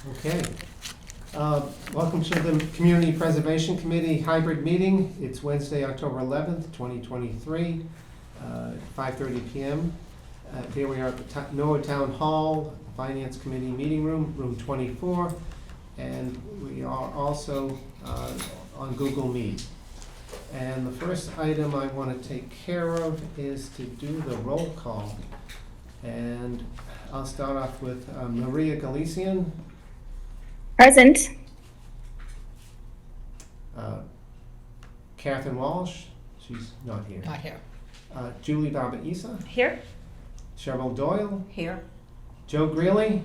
Okay. Welcome to the Community Preservation Committee hybrid meeting. It's Wednesday, October 11th, 2023, 5:30 p.m. Here we are at the Norwood Town Hall, Finance Committee meeting room, room 24, and we are also on Google Meet. And the first item I want to take care of is to do the roll call. And I'll start off with Maria Galician. Present. Catherine Walsh, she's not here. Not here. Julie Barba-Isa, Here. Cheryl Doyle, Here. Joe Greeley.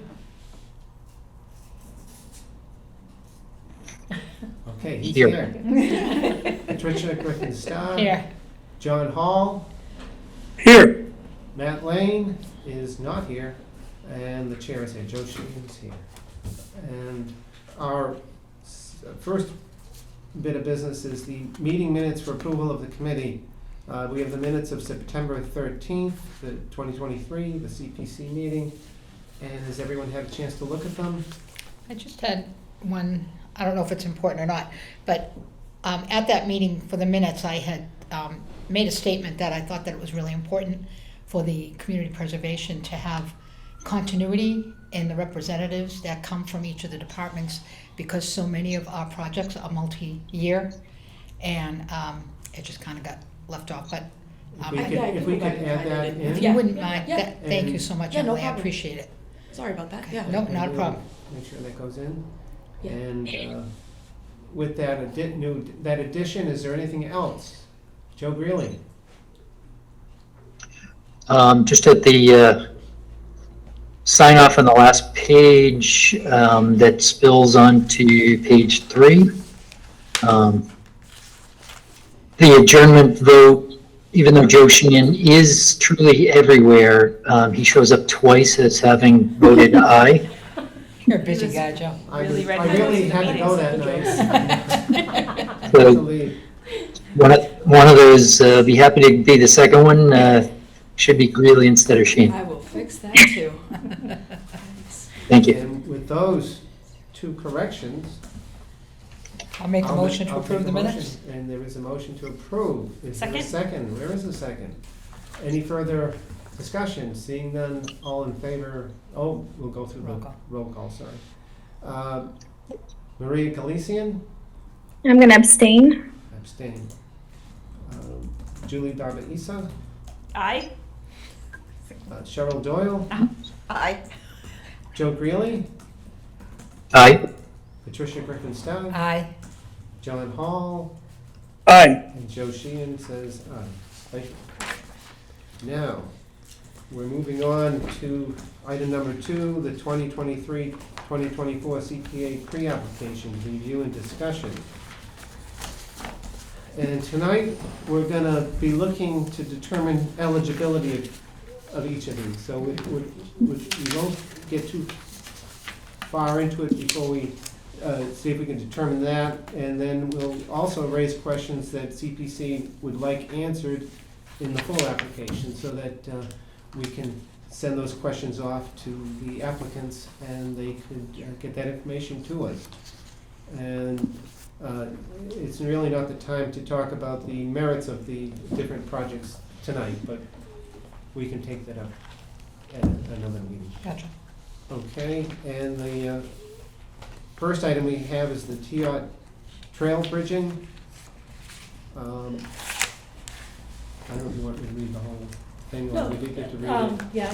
Okay, he's Here. here. Patricia Griffin Starr. Here. John Hall. Here. Matt Lane is not here, and the chair is here. Joe Sheehan is here. And our first bit of business is the meeting minutes for approval of the committee. We have the minutes of September 13th, the 2023, the CPC meeting. And has everyone had a chance to look at them? I just had one, I don't know if it's important or not, but at that meeting for the minutes, I had made a statement that I thought that it was really important for the community preservation to have continuity in the representatives that come from each of the departments, because so many of our projects are multi-year, and it just kind of got left off, but If we could add that in. if you wouldn't mind, Yeah. thank you so much, Yeah, no Emily, I problem. appreciate it. Sorry about that, yeah. No, And not a we'll problem. Make sure that goes in. Yeah. And with that that addition, is there anything else? Joe Greeley? Just at the sign off on the last page that spills onto page 3. The adjournment vote, even though Joe Sheehan is truly everywhere, he shows up twice as having voted aye. You're a busy guy, Joe. I Really was- I recognizing really the had to go that meetings. night. So To leave. one of those, be happy to be the second one, should be Greeley instead of Sheehan. I will fix that too. Thank you. And with those two corrections. I'll make a I'll motion to I'll approve take the a minutes. motion, and there is a motion to approve. Is there a Second. second? Where is the second? Any further discussion? Seeing none, all in favor? Oh, we'll go through Roll the call. roll call, sorry. Maria Galician, I'm going to abstain. abstain. Julie Barba-Isa, Aye. Cheryl Doyle, Aye. Joe Greeley, Aye. Patricia Griffin Starr, Aye. John Hall, Aye. and Joe Sheehan says aye. Thank you. Now, we're moving on to item number 2, the 2023-2024 CPA pre-application review and discussion. And tonight, we're gonna be looking to determine eligibility of each of these. So we won't get too far into it before we see if we can determine that. And then we'll also raise questions that CPC would like answered in the full application, so that we can send those questions off to the applicants and they could get that information to us. And it's really not the time to talk about the merits of the different projects tonight, but we can take that up at another meeting. Gotcha. Okay, and the first item we have is the Teot Trail bridging. I don't know if you want me to read the whole thing, or No, we did get to read it. yeah,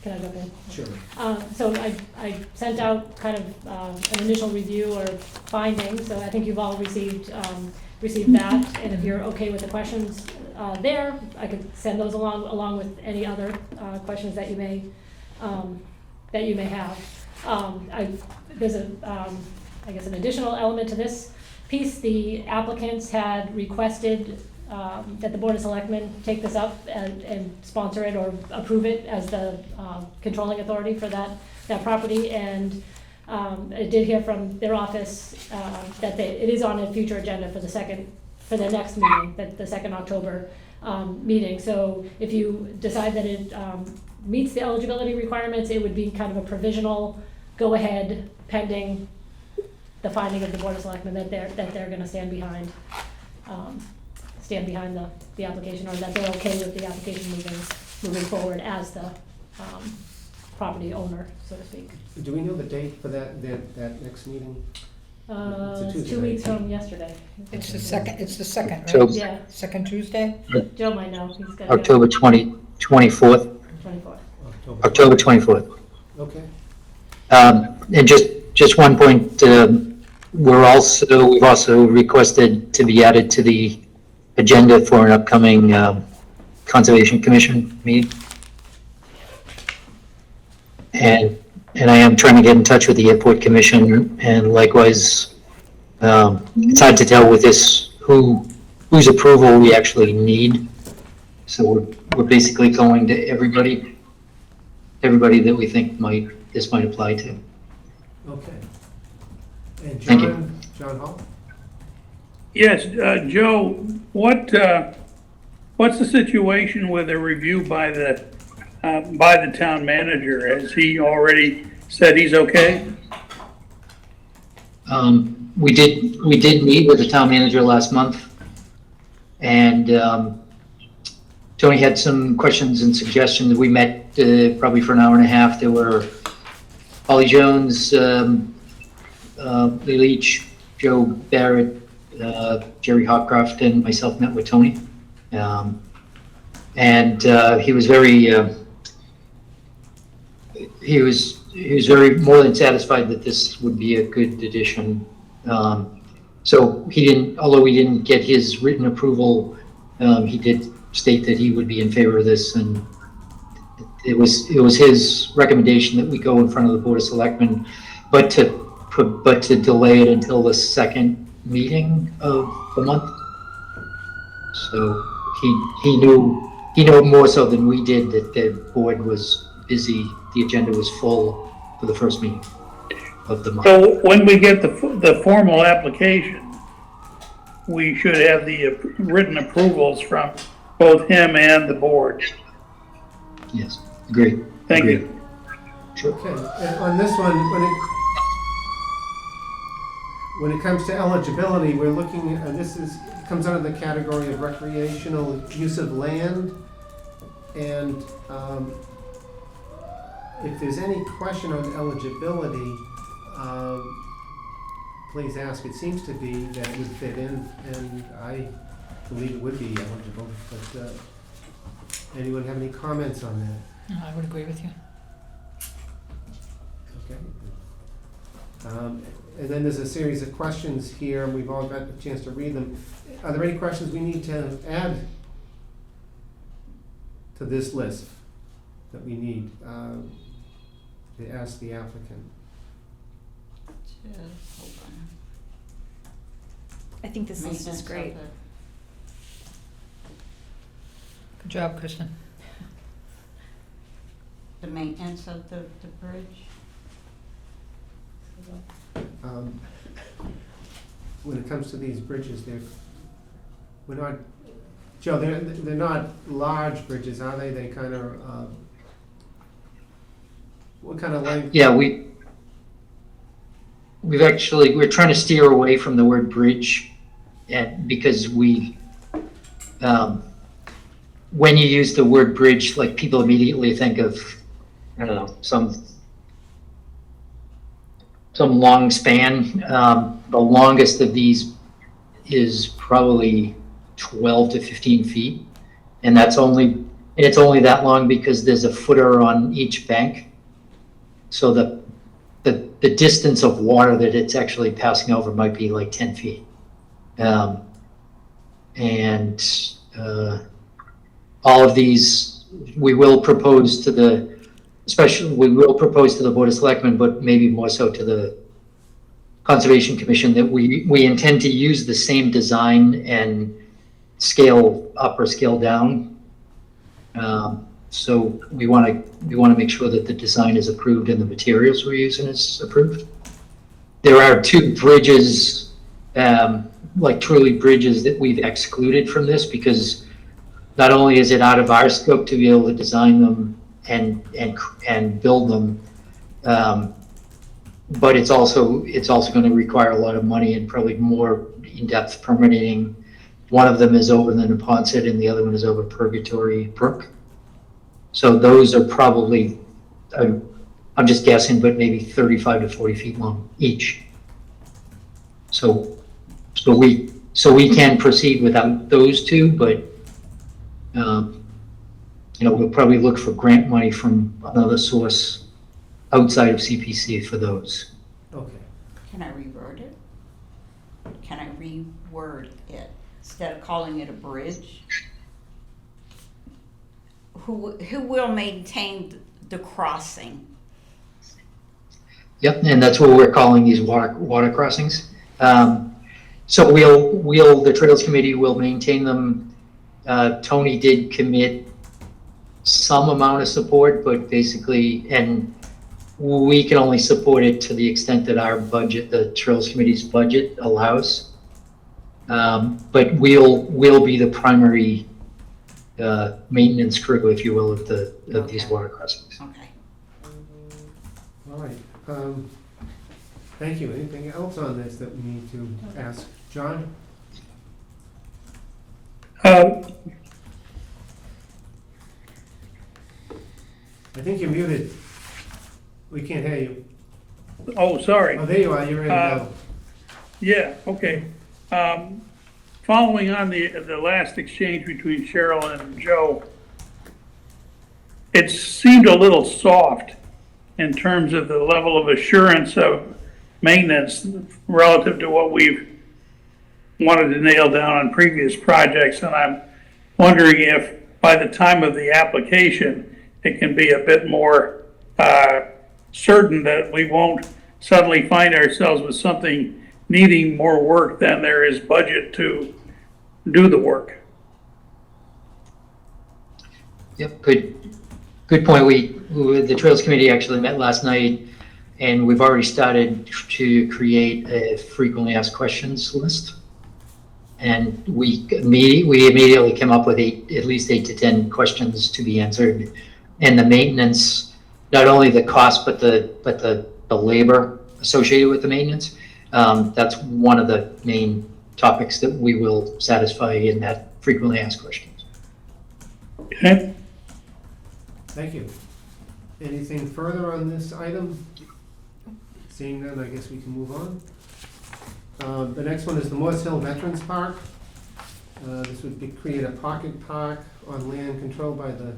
can I jump in? Sure. So I sent out kind of an initial review or findings, so I think you've all received that. And if you're okay with the questions there, I could send those along with any other questions that you may have. There's I guess an additional element to this piece. The applicants had requested that the Board of Selectmen take this up and sponsor it or approve it as the controlling authority for that property. And I did hear from their office that it is on a future agenda for the next meeting, the 2nd October meeting. So if you decide that it meets the eligibility requirements, it would be kind of a provisional go-ahead pending the finding of the Board of Selectmen that they're gonna stand behind the application, or that they're okay with the application moving forward as the property owner, so to speak. Do we know the date for that next meeting? It's a Tuesday, 2 right? weeks from yesterday. It's the second, right? So Yeah, Second Tuesday? Joe might know, he's got October 24th, 24th. October 24th. Okay. And just one point, we've also requested to be added to the agenda for an upcoming Conservation Commission meeting. And I am trying to get in touch with the Airport Commission, and likewise, it's hard to tell with this whose approval we actually need. So we're basically going to everybody that we think this might apply to. Okay. And Thank you. John Hall? Yes, Joe, what's the situation with a review by the town manager? Has he already said he's okay? We did meet with the town manager last month, and Tony had some questions and suggestions. We met probably for an hour and a half. There were Holly Jones, Lee Leach, Joe Barrett, Jerry Hopcroft, and myself met with Tony. And he was very more than satisfied that this would be a good addition. So although we didn't get his written approval, he did state that he would be in favor of this, and it was his recommendation that we go in front of the Board of Selectmen, but to delay it until the second meeting of the month. So he knew more so than we did that the board was busy, the agenda was full for the first meeting of the month. So when we get the formal application, we should have the written approvals from both him and the board. Yes, agreed. Thank Agreed. you. Sure. Okay, and on this one, when it comes to eligibility, we're looking, and comes under the category of recreational use of land. And if there's any question on eligibility, please ask. It seems to be that it would fit in, and I believe it would be eligible. But anyone have any comments on that? No, I would agree with you. Okay. And then there's a series of questions here, and we've all got a chance to read them. Are there any questions we need to add to this list that we need to ask the applicant? Hold on. I think this list is great. Good job, Kristen. The maintenance of the bridge? When it comes to these bridges, we're not, Joe, they're not large bridges, are they? They kind of, what kind of length? Yeah, we're trying to steer away from the word bridge, and because when you use the word bridge, like, people immediately think of, I don't know, some long span. The longest of these is probably 12 to 15 feet, and it's only that long because there's a footer on each bank. So the distance of water that it's actually passing over might be like 10 feet. And all of these, we will propose to the Board of Selectmen, but maybe more so to the Conservation Commission, that we intend to use the same design and scale up or scale down. So we want to make sure that the design is approved and the materials we're using is approved. There are two bridges, like truly bridges, that we've excluded from this because not only is it out of our scope to be able to design them and build them, but it's also going to require a lot of money and probably more in-depth permitting. One of them is over the Neponset and the other one is over Purgatory Brook. So those are probably, I'm just guessing, but maybe 35 to 40 feet long each. So we can proceed without those two, but we'll probably look for grant money from another source outside of CPC for those. Okay. Can I reword it? Can I reword it? Instead of calling it a bridge? Who will maintain the crossing? Yep, and that's what we're calling these water crossings. So the Trails Committee will maintain them. Tony did commit some amount of support, but basically, and we can only support it to the extent that our budget, the Trails Committee's budget, allows. But we'll be the primary maintenance crew, if you will, of these water crossings. Okay. All right. Thank you. Anything else on this that we need to ask? John? I think you're muted. We can't hear you. Oh, sorry. Oh, there you are. You're ready to go. Yeah, okay. Following on the last exchange between Cheryl and Joe, it seemed a little soft in terms of the level of assurance of maintenance relative to what we've wanted to nail down on previous projects. And I'm wondering if by the time of the application, it can be a bit more certain that we won't suddenly find ourselves with something needing more work than there is budget to do the work. Yep, good point. The Trails Committee actually met last night, and we've already started to create a frequently asked questions list. And we immediately came up with at least 8 to 10 questions to be answered. And the maintenance, not only the cost, but the labor associated with the maintenance. That's one of the main topics that we will satisfy in that frequently asked questions. Okay? Thank you. Anything further on this item? Seeing none, I guess we can move on. The next one is the Morse Hill Veterans Park. This would create a pocket park on land controlled by the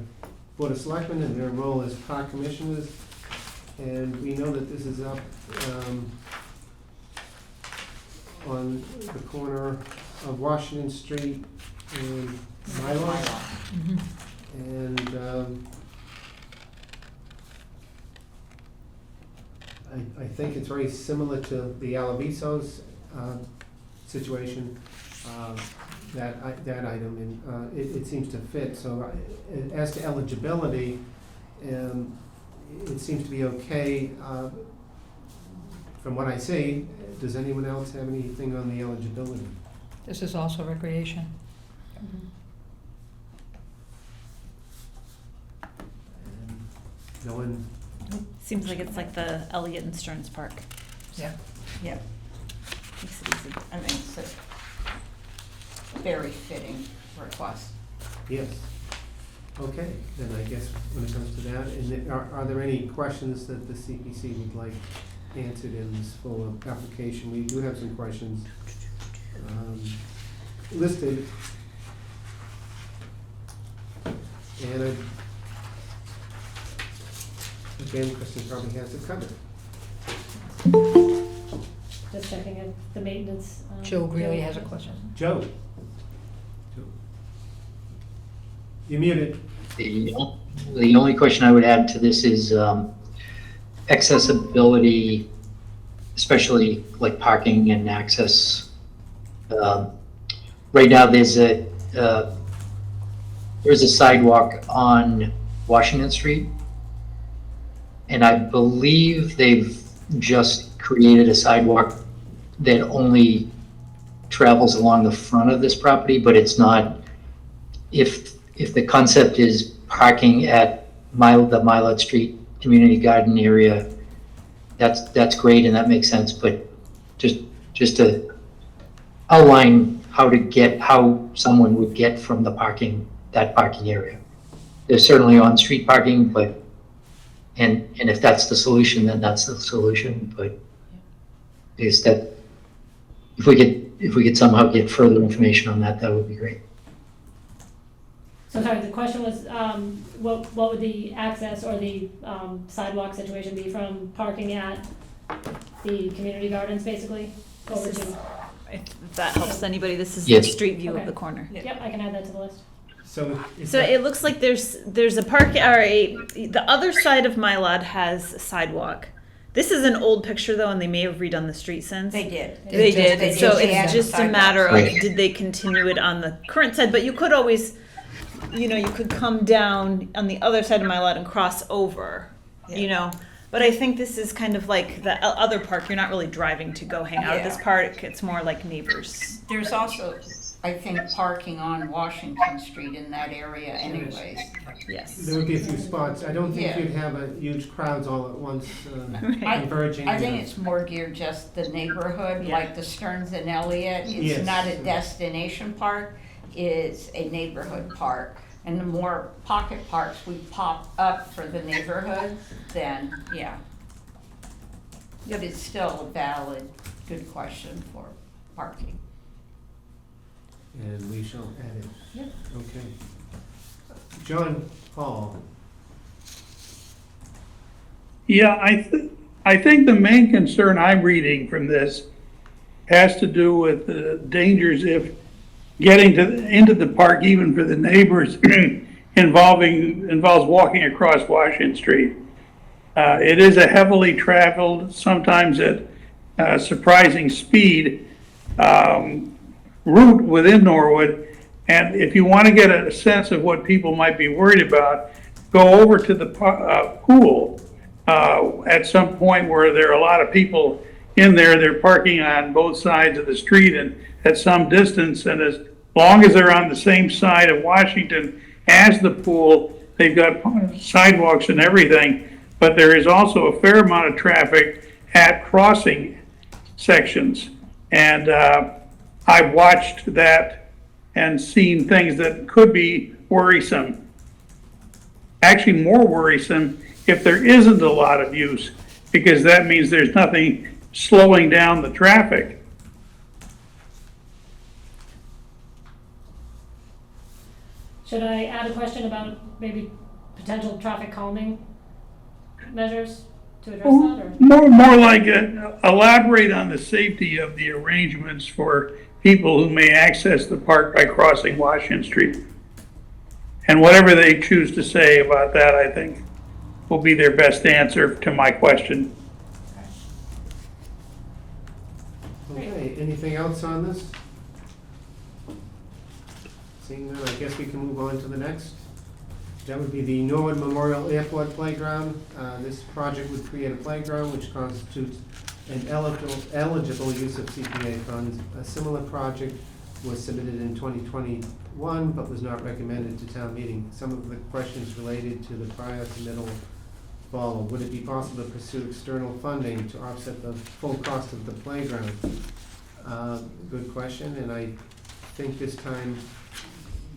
Board of Selectmen and their role as park commissioners. And we know that this is up on the corner of Washington Street and Milo. And I think it's very similar to the Alavisos situation, that item, and it seems to fit. So as to eligibility, it seems to be okay. From what I see, does anyone else have anything on the eligibility? This is also recreation. No one? Seems like it's like the Elliott and Stearns Park. Yeah. Yeah. Makes it easy. I mean, it's a very fitting request. Yes. Okay, then I guess when it comes to that, and are there any questions that the CPC would like answered in this full application? We do have some questions listed. And again, Kristen probably has it covered. Just checking in the maintenance. Joe Greeley has a question. Joe? You're muted. The only question I would add to this is accessibility, especially like parking and access. Right now, there's there's a sidewalk on Washington Street. And I believe they've just created a sidewalk that only travels along the front of this property, but it's not, if the concept is parking at the Milet Street Community Garden area, that's great and that makes sense, but just to outline how someone would get from that parking area. There's certainly on-street parking, but, and if that's the solution, then that's the solution, but is that, if we could somehow get further information on that, that would be great. So sorry, the question was, what would the access or the sidewalk situation be from parking at the community gardens, basically? Over This is- to, If that helps anybody, this is the Yes. street view Okay. of the corner. yep, I can add that to the list. So if So it looks like there's a park, the other side of my lot has a sidewalk. This is an old picture though, and they may have redone the street since. They did. They did, They so did add it's the just a sidewalk. matter of, Right. did they continue it on the current side, but you could always, you could come down on the other side of my lot and cross over, But I think this is kind of like the other park, you're not really driving to go hang out at this Yeah. park, it's more like neighbors. There's also, I think, parking on Washington Street in that area anyways. Yes. there would be a few spots, I don't think Yeah. you'd have a huge crowds all at once Right. converging. I think it's more geared just the neighborhood, Yeah. like the Stearns and Elliott. Yes. It's not a destination park, it's a neighborhood park. And the more pocket parks we pop up for the neighborhood, then, yeah. But it's still a valid, good question for parking. And we shall add it. Yep. Okay. John Paul, Yeah, I think the main concern I'm reading from this has to do with the dangers if getting into the park, even for the neighbors, involves walking across Washington Street. It is a heavily traveled, sometimes at surprising speed, route within Norwood. And if you want to get a sense of what people might be worried about, go over to the pool at some point where there are a lot of people in there. They're parking on both sides of the street and at some distance. And as long as they're on the same side of Washington as the pool, they've got sidewalks and everything. But there is also a fair amount of traffic at crossing sections. And I've watched that and seen things that could be worrisome. Actually more worrisome if there isn't a lot of use, because that means there's nothing slowing down the traffic. Should I add a question about maybe potential traffic calming measures to address that, or? More like elaborate on the safety of the arrangements for people who may access the park by crossing Washington Street. And whatever they choose to say about that, I think, will be their best answer to my question. okay, anything else on this? Seeing none, I guess we can move on to the next. That would be the Norwood Memorial Airport Playground. This project would create a playground which constitutes an eligible use of CPA funds. A similar project was submitted in 2021, but was not recommended to town meeting. Some of the questions related to the prior submittal follow. Would it be possible to pursue external funding to offset the full cost of the playground? Good question, and I think this time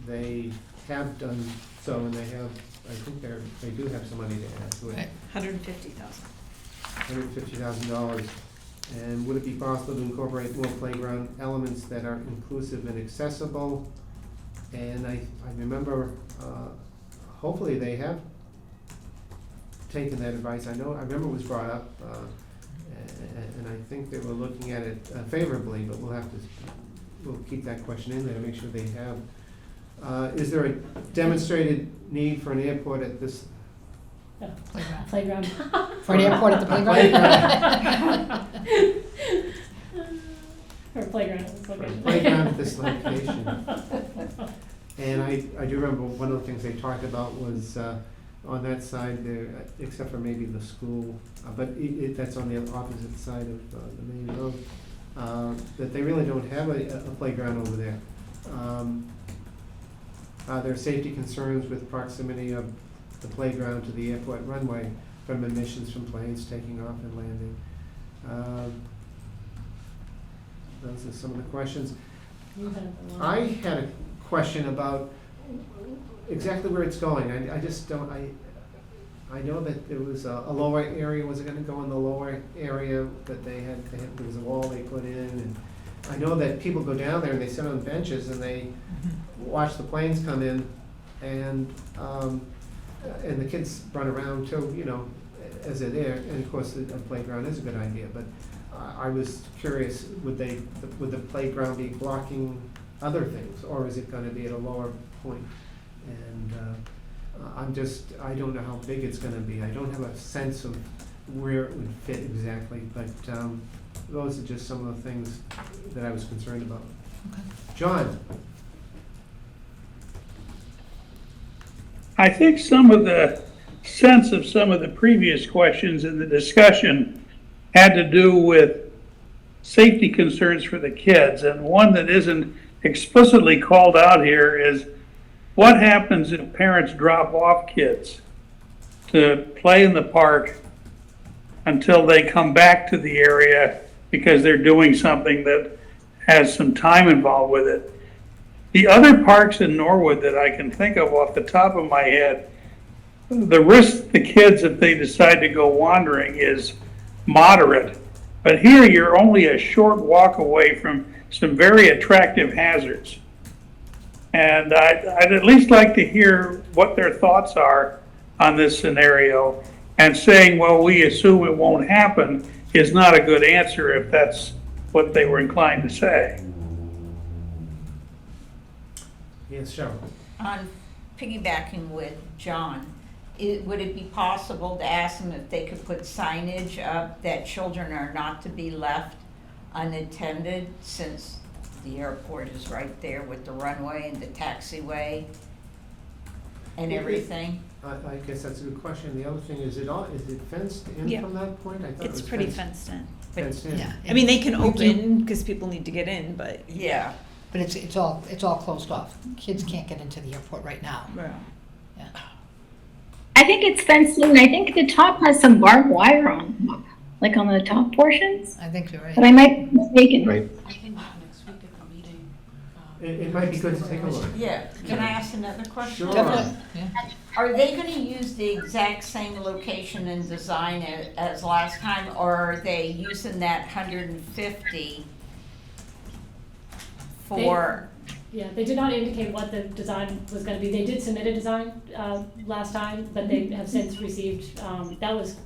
they have done so, and they have, I think they do have some money to add to it. Right. $150,000. $150,000. And would it be possible to incorporate more playground elements that are inclusive and accessible? And I remember, hopefully they have taken that advice. I remember it was brought up, and I think they were looking at it favorably, but we'll keep that question in there to make sure they have. Is there a demonstrated need for an airport at this? Playground. Playground. For an airport at the playground? Or playground at this For a location. playground at this location? And I do remember one of the things they talked about was, on that side there, except for maybe the school, but that's on the opposite side of the main road, that they really don't have a playground over there. There are safety concerns with proximity of the playground to the airport runway from emissions from planes taking off and landing. Those are some of the questions. You have the I line. had a question about exactly where it's going. I just don't, I know that there was a lower area, was it gonna go in the lower area that they had, there was a wall they put in, and I know that people go down there and they sit on benches and they watch the planes come in, and the kids run around too, you know, as they're there, and of course, a playground is a good idea, but I was curious, would the playground be blocking other things, or is it gonna be at a lower point? And I don't know how big it's gonna be, I don't have a sense of where it would fit exactly, but those are just some of the things that I was concerned about. John? I think some of the sense of some of the previous questions in the discussion had to do with safety concerns for the kids. And one that isn't explicitly called out here is what happens if parents drop off kids to play in the park until they come back to the area because they're doing something that has some time involved with it. The other parks in Norwood that I can think of off the top of my head, the risk to the kids if they decide to go wandering is moderate. But here you're only a short walk away from some very attractive hazards. And I'd at least like to hear what their thoughts are on this scenario. And saying, well, we assume it won't happen is not a good answer if that's what they were inclined to say. Yes, Cheryl? On piggybacking with John, would it be possible to ask them if they could put signage up that children are not to be left unattended, since the airport is right there with the runway and the taxiway and everything? I guess that's a good question. The other thing, is it fenced in Yeah. from that point? I thought it It's was pretty fenced in. Fenced in. Yeah. I mean, they can open, because people need to get in, but. Yeah, But it's all closed off. Kids can't get into the airport right now. Yeah. I think it's fenced in. I think the top has some barbed wire on, like on the top portions, I think you're right. but I might be mistaken. Right. I can next week at the meeting. It might be good to take a look. yeah. Can I ask another question? Sure. Definitely, yeah. Are they gonna use the exact same location and design as last time, or are they using that 150 for? Yeah, they did not indicate what the design was gonna be. They did submit a design, last time, but they have since received, that was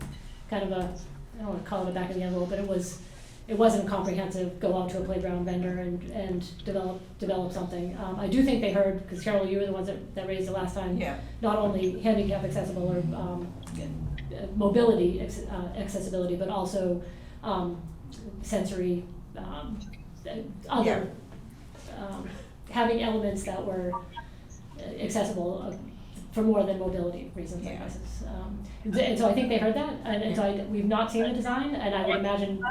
kind of a, I don't wanna call it a back of the envelope, but it wasn't comprehensive, go out to a playground vendor and develop something. I do think they heard, because Cheryl, you were the ones that raised it last time. Yeah. Not only handicap accessible or, mobility accessibility, but also, sensory, other, having elements that were accessible for more than mobility reasons, I guess. And so I think they heard that, and so we've not seen the design, and I would imagine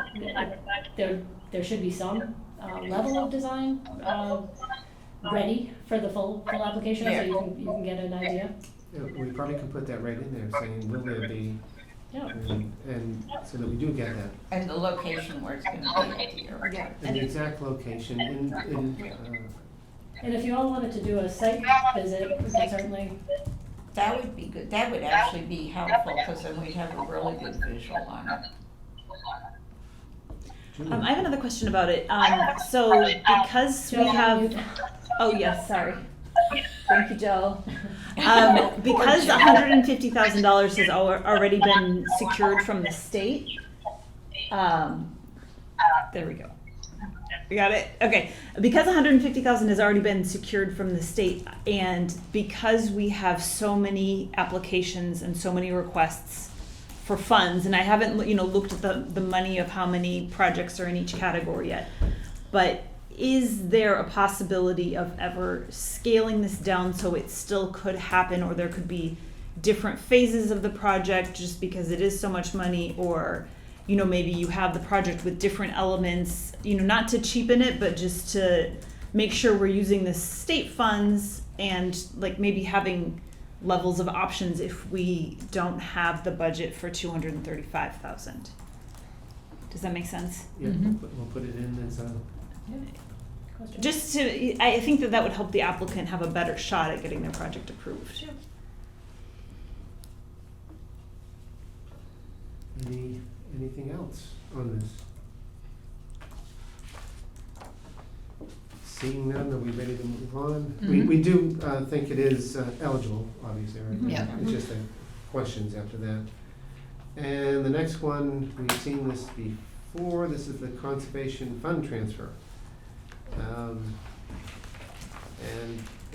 there should be some level of design ready for the full application, so you can get an idea. Yeah, we probably can put that right in there, saying, will there be, Yeah. and so that we do get that. And the location where it's gonna be at the airport. Yeah. And the exact location And if you all wanted to do a site visit, we can certainly, That would be good. That would actually be helpful, because then we'd have a really good visual on it. I have another question about it. So because we have, oh yes, sorry. Thank you, Joe. Because $150,000 has already been secured from the state. There we go. We got it? Okay. Because $150,000 has already been secured from the state, and because we have so many applications and so many requests for funds, and I haven't, looked at the money of how many projects are in each category yet, but is there a possibility of ever scaling this down so it still could happen, or there could be different phases of the project just because it is so much money, or, you know, maybe you have the project with different elements, you know, not to cheapen it, but just to make sure we're using the state funds, and like maybe having levels of options if we don't have the budget for 235,000. Does that make sense? Yeah, Mhm. we'll put it in as a, Question? Just to, I think that would help the applicant have a better shot at getting their project approved. anything else on this? Seeing none, are we ready to move on? We do think it is eligible, obviously, right? Yeah. It's just questions after that. And the next one, we've seen this before, this is the conservation fund transfer. And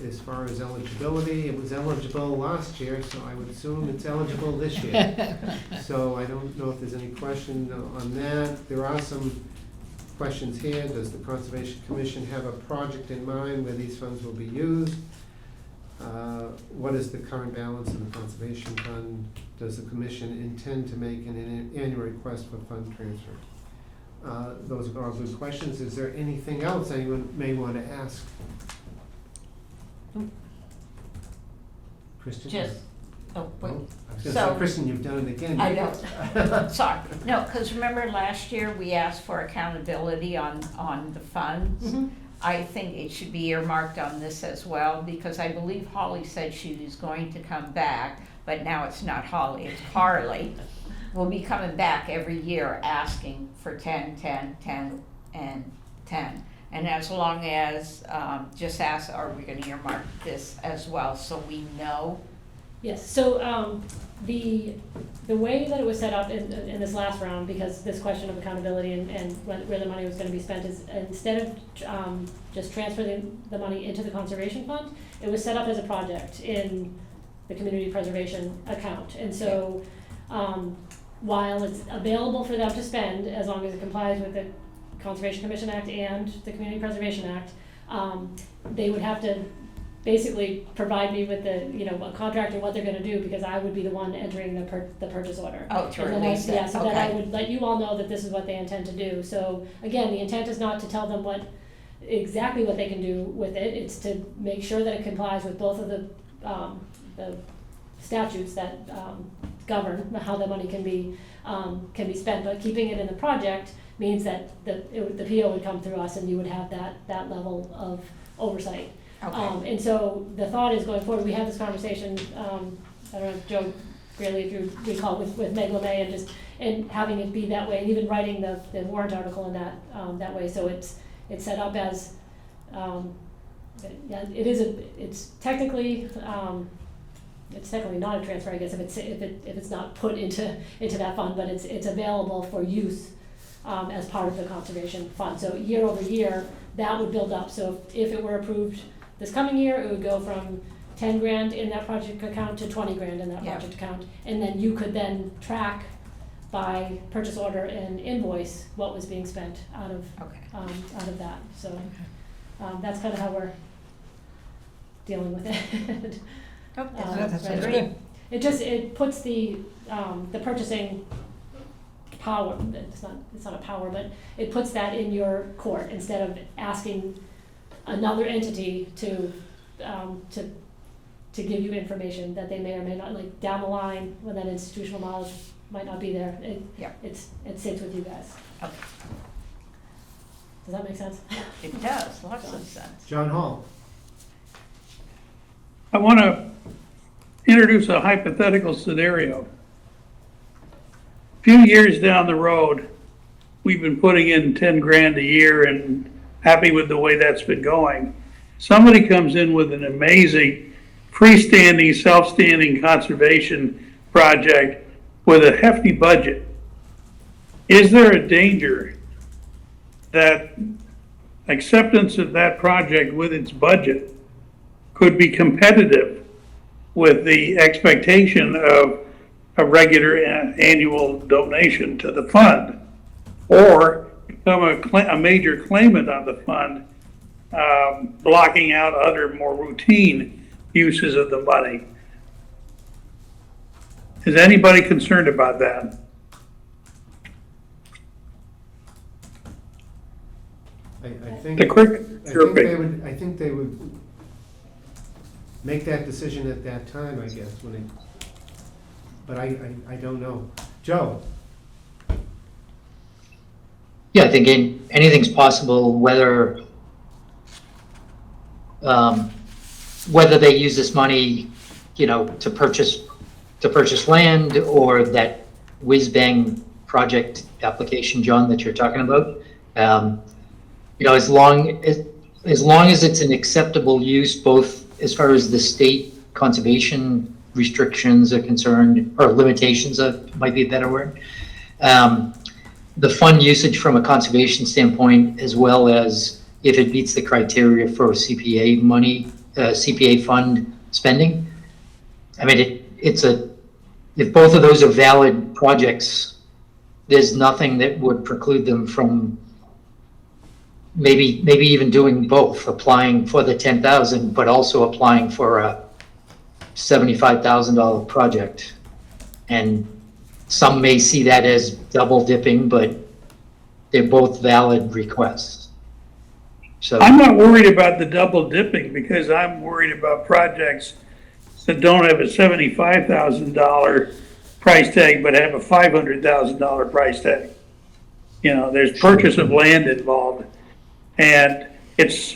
as far as eligibility, it was eligible last year, so I would assume it's eligible this year. So I don't know if there's any question on that. There are some questions here. Does the Conservation Commission have a project in mind where these funds will be used? What is the current balance in the Conservation Fund? Does the Commission intend to make an annual request for fund transfer? Those are all good questions. Is there anything else anyone may want to ask? Kristen? Just, oh, wait. Oh, I was gonna So- say, Kristen, you've done it again. I know. Sorry. No, because remember last year, we asked for accountability on the funds? Mhm. I think it should be earmarked on this as well, because I believe Holly said she was going to come back, but now it's not Holly, it's Harley. Will be coming back every year asking for 10, 10, 10, and 10. And as long as, just ask, are we gonna earmark this as well, so we know? Yes, so the way that it was set up in this last round, because this question of accountability and where the money was gonna be spent is, instead of just transferring the money into the conservation fund, it was set up as a project in the community preservation account. And so while it's available for them to spend, as long as it complies with the Conservation Commission Act and the Community Preservation Act, they would have to basically provide me with the, you know, a contract and what they're gonna do, because I would be the one entering the purchase order. Oh, to And then I- release it, Yeah, so then I okay. would let you all know that this is what they intend to do. So again, the intent is not to tell them exactly what they can do with it, it's to make sure that it complies with both of the statutes that govern how the money can be spent. But keeping it in the project means that the PO would come through us and you would have that level of oversight. Okay. And so the thought is going forward, we had this conversation, I don't know, Joe Greeley, if you recall, with Meg LeMay, and having it be that way, and even writing the warrant article in that way, so it's set up as, yeah, it's technically not a transfer, I guess, if it's not put into that fund, but it's available for use as part of the conservation fund. So year over year, that would build up. So if it were approved this coming year, it would go from 10 grand in that project account to 20 grand in that Yeah. project account. And then you could then track by purchase order and invoice what was being spent out of that. So that's kind of how we're dealing with it. That sounds right. good. It puts the purchasing power, it's not a power, but it puts that in your court instead of asking another entity to give you information that they may or may not, like down the line when that institutional knowledge might not be there. It sits with you guys. Okay. Does that make sense? It does, lots of sense. John Hall. I want to introduce a hypothetical scenario. Few years down the road, we've been putting in 10 grand a year and happy with the way that's been going. Somebody comes in with an amazing freestanding, self-standing conservation project with a hefty budget. Is there a danger that acceptance of that project with its budget could be competitive with the expectation of a regular annual donation to the fund, or become a major claimant on the fund blocking out other more routine uses of the money. Is anybody concerned about that? I think. The quick, I think they would make that decision at that time, I guess, when it, but I don't know. Joe? Yeah, I think anything's possible, whether they use this money, to purchase land, or that whiz-bang project application, John, that you're talking about. As long as it's an acceptable use, both as far as the state conservation restrictions are concerned, or limitations might be a better word. The fund usage from a conservation standpoint, as well as if it meets the criteria for CPA money, CPA fund spending. I mean, if both of those are valid projects, there's nothing that would preclude them from maybe even doing both, applying for the 10,000, but also applying for a $75,000 project. And some may see that as double dipping, but they're both valid requests. So I'm not worried about the double dipping, because I'm worried about projects that don't have a $75,000 price tag, but have a $500,000 price tag. There's purchase of land involved. And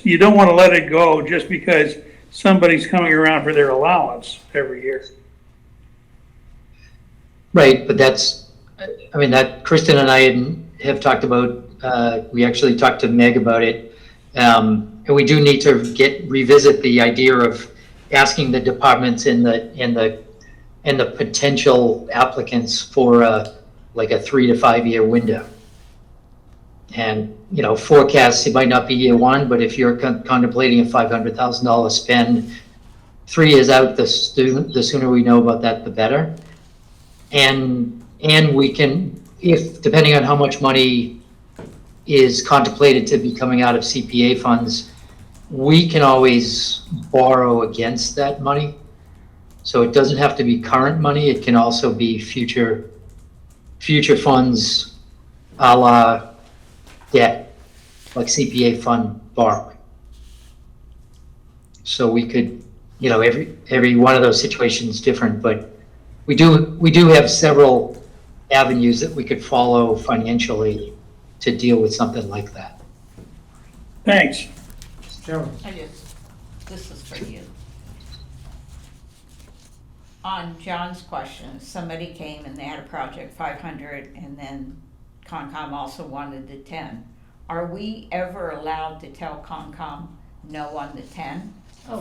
you don't want to let it go just because somebody's coming around for their allowance every year. right, but that Kristen and I have talked about. We actually talked to Meg about it, and we do need to revisit the idea of asking the departments and the potential applicants for like a 3 to 5 year window. And, forecasts, it might not be year one, but if you're contemplating a $500,000 spend, 3 years out, the sooner we know about that, the better. And we can, depending on how much money is contemplated to be coming out of CPA funds, we can always borrow against that money. So it doesn't have to be current money. It can also be future funds, a la debt, like CPA fund borrowing. So we could, every one of those situations is different, but we do have several avenues that we could follow financially to deal with something like that. Thanks. Joe? This is for you. On John's question, somebody came and they had a project 500, and then Concom also wanted the 10. Are we ever allowed to tell Concom no on the 10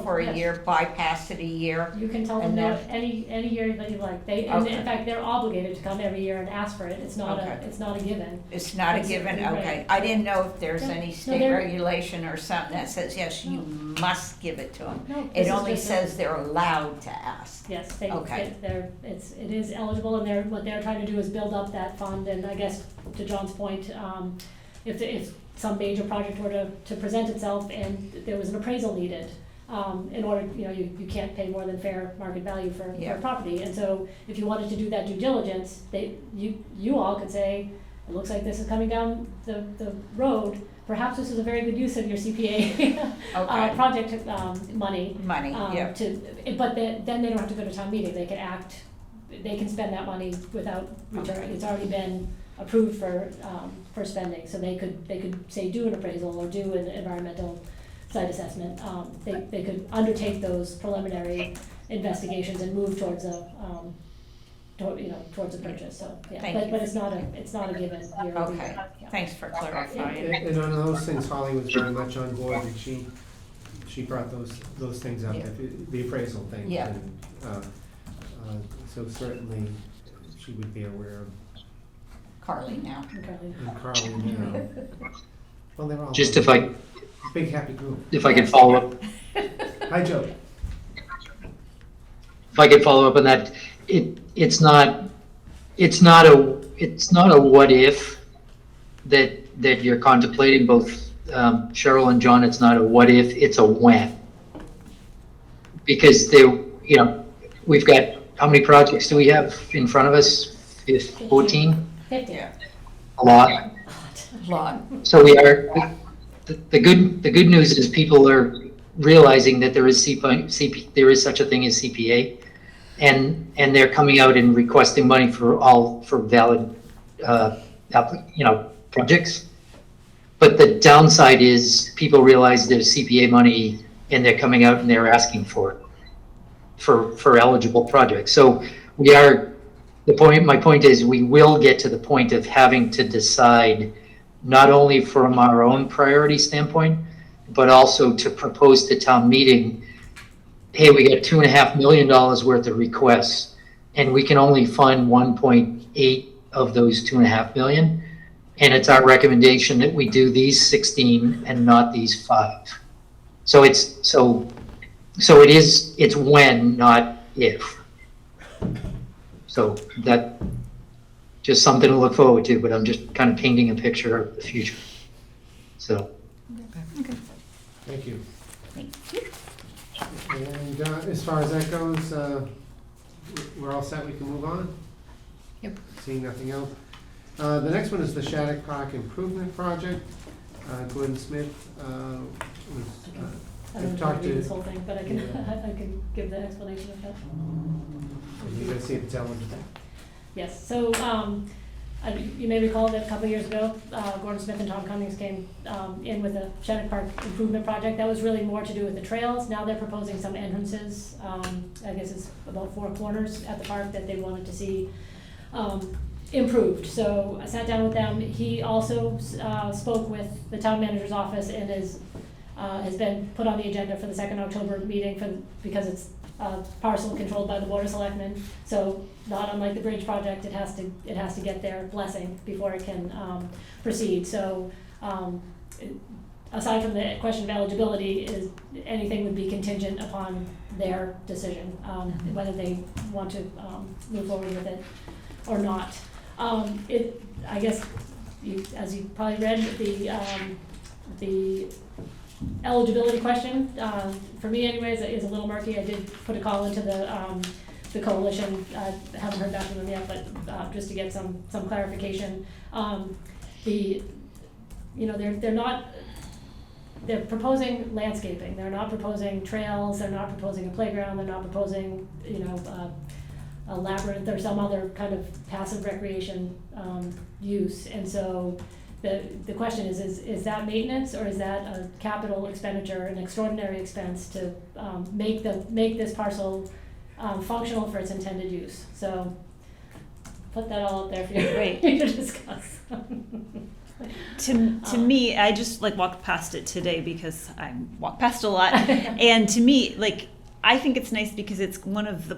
for a yes. year, bypass it a year? You can tell them And no then- any year that you like. And Okay. in fact, they're obligated to come every year and ask for it. It's not Okay. it's not a given. It's not a It's- given, right. okay. I didn't know if there's No, any no, state there- regulation or something that says, yes, you must give it to them. No, It this is only just a- says they're allowed to ask. Yes, Okay. it is eligible, and what they're trying to do is build up that fund, and I guess, to John's point, if some major project were to present itself and there was an appraisal needed, in order, you can't pay more than fair market value for Yeah. property, and so if you wanted to do that due diligence, you all could say, it looks like this is coming down the road, perhaps this is a very good use of your CPA Okay. project, money. Money, yeah. But then they don't have to go to town meeting, they can spend that money without return, Okay. it's already been approved for spending, so they could say do an appraisal or do an environmental site assessment. They could undertake those preliminary investigations and move towards towards a purchase, so, yeah. Thank you. But it's not a given year over Okay, year. Yeah. thanks for clarifying. And on those things, Holly was very much on board, and she brought those things up, Yeah. the appraisal things. Yeah. And, so certainly, she would be aware of, Carly now. Okay. and Carly, well, they're all. Just if I Big happy group. could follow up. Hi, Joe. If I could follow up on that, it's not a what if that you're contemplating, both Cheryl and John, it's not a what if, it's a when. Because we've got, how many projects do we have in front of us? 14? 50. Yeah. A lot. A lot. So we are, the good news is people are realizing that there is there is such a thing as CPA, and they're coming out and requesting money for valid, projects. But the downside is people realize there's CPA money and they're coming out and they're asking for it for eligible projects. So my point is we will get to the point of having to decide not only from our own priority standpoint, but also to propose to town meeting, hey, we got $2.5 million worth of requests, and we can only fund 1.8 of those 2.5 million. And it's our recommendation that we do these 16 and not these 5. So it's when, not if. So that, just something to look forward to, but I'm just kind of painting a picture of the future. So. Thank you. And as far as that goes, we're all set, we can move on? Yep. Seeing nothing else. The next one is the Shattuck Park Improvement Project. Gordon Smith was, I don't know if I talked read to, this whole thing, but I can give the explanation of that. you guys see if it's eligible. Yes, so, you may recall that a couple of years ago, Gordon Smith and Tom Cummings came in with a Shattuck Park Improvement Project. That was really more to do with the trails. Now they're proposing some entrances, I guess it's about 4 corners at the park that they wanted to see improved. So I sat down with them. He also spoke with the town manager's office and has been put on the agenda for the 2nd October meeting because it's parcel controlled by the Board of Selectmen. So not unlike the bridge project, it has to get their blessing before it can proceed. So aside from the question of eligibility, anything would be contingent upon their decision, whether they want to move forward with it or not. I guess, as you probably read, the eligibility question, for me anyways, is a little murky. I did put a call into the coalition. I haven't heard back from them yet, but just to get some clarification. They're proposing landscaping. They're not proposing trails. They're not proposing a playground. They're not proposing, a labyrinth or some other kind of passive recreation use. And so the question is that maintenance, or is that a capital expenditure, an extraordinary expense to make this parcel functional for its intended use? So put that all out there for you to discuss. To me, I just walked past it today because I walk past a lot, and to me, I think it's nice because it's one of the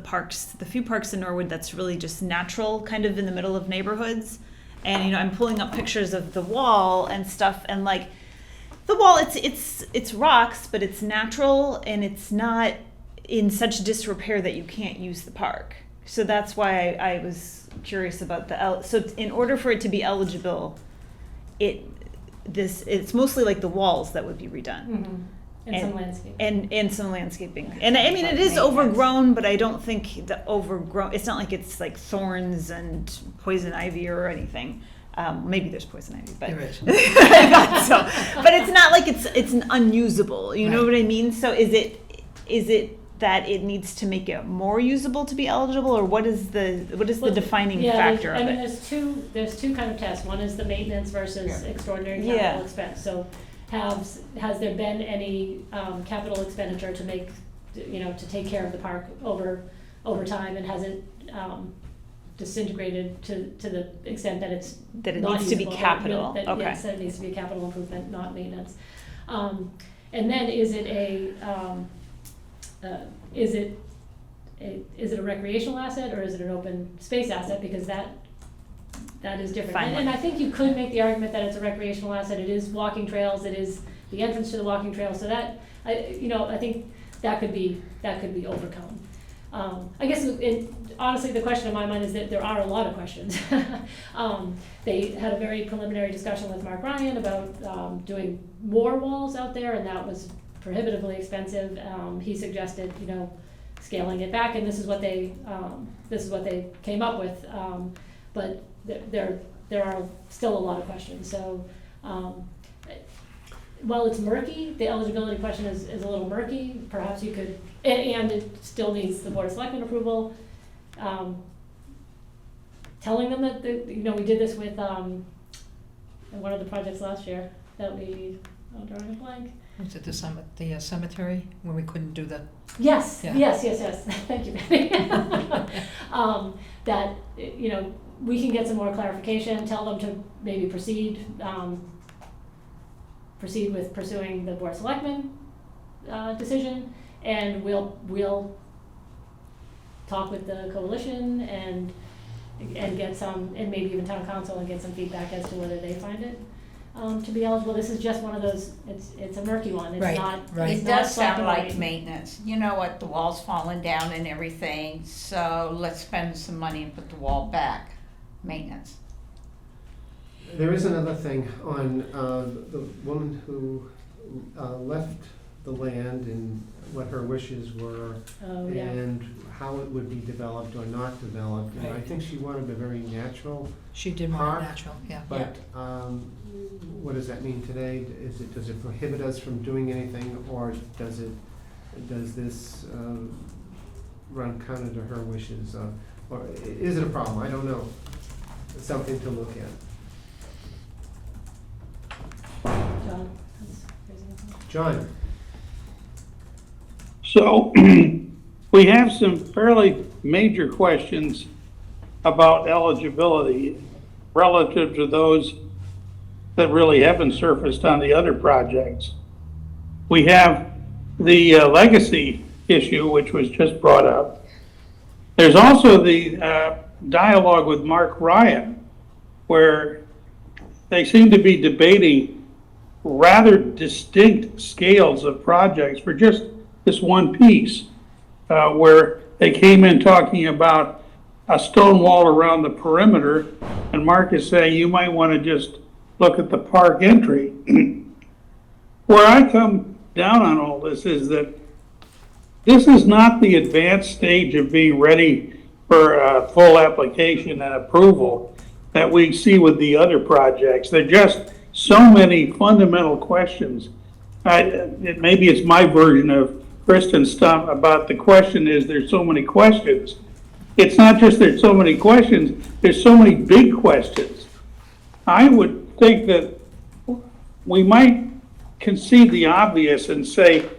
few parks in Norwood that's really just natural, kind of in the middle of neighborhoods. And I'm pulling up pictures of the wall and stuff, and the wall, it's rocks, but it's natural and it's not in such disrepair that you can't use the park. So that's why I was curious about so in order for it to be eligible, it's mostly the walls that would be redone. Mm-hmm. And some landscaping. And some landscaping. And I mean, it is overgrown, but I don't think it's not like it's thorns and poison ivy or anything. Maybe there's poison ivy, but There is. I thought so. But it's not like it's unusable. You know what I mean? So is it that it needs to make it more usable to be eligible, or what is the defining factor of it? There's two kind of tests. One is the maintenance versus extraordinary capital expense. So has there been any capital expenditure to make, to take care of the park over time, and has it disintegrated to the extent that it needs to be capital? Okay. Yes, that it needs to be a capital improvement, not maintenance. And then is it a recreational asset, or is it an open space asset? Because that is different. And I think you could make the argument that it's a recreational asset. It is walking trails. It is the entrance to the walking trail. So that, I think that could be overcome. I guess honestly, the question in my mind is that there are a lot of questions. They had a very preliminary discussion with Mark Ryan about doing more walls out there, and that was prohibitively expensive. He suggested, scaling it back, and this is what they came up with. But there are still a lot of questions. So while it's murky, the eligibility question is a little murky. Perhaps you could, and it still needs the Board of Selectmen approval. Telling them that we did this with one of the projects last year that I'm drawing a blank. Was it the cemetery, when we couldn't do the? Yes, Yeah. yes. Thank you, Betty. That, we can get some more clarification, tell them to maybe proceed with pursuing the Board of Selectmen decision, and we'll talk with the coalition and get some, and maybe even town council, and get some feedback as to whether they find it to be eligible. This is just one of those, it's a murky one. It's Right, not. right. It's It not does sound black and like white. maintenance. You know what, the wall's falling down and everything, so let's spend some money and put the wall back. Maintenance. There is another thing on the woman who left the land and what her wishes were, Oh, yeah. and how it would be developed or not developed. And I Right. think she wanted a very natural, She did more Park. natural, yeah. but what does that mean today? Does it prohibit us from doing anything, or does this run counter to her wishes? Or is it a problem? I don't know. It's something to look at. John, that's raising his hand. John? So we have some fairly major questions about eligibility relative to those that really haven't surfaced on the other projects. We have the legacy issue, which was just brought up. There's also the dialogue with Mark Ryan, where they seem to be debating rather distinct scales of projects for just this one piece, where they came in talking about a stone wall around the perimeter, and Mark is saying you might want to just look at the park entry. Where I come down on all this is that this is not the advanced stage of being ready for full application and approval that we see with the other projects. There are just so many fundamental questions. Maybe it's my version of Kristen's stuff about the question is there's so many questions. It's not just there's so many questions, there's so many big questions. I would think that we might concede the obvious and say,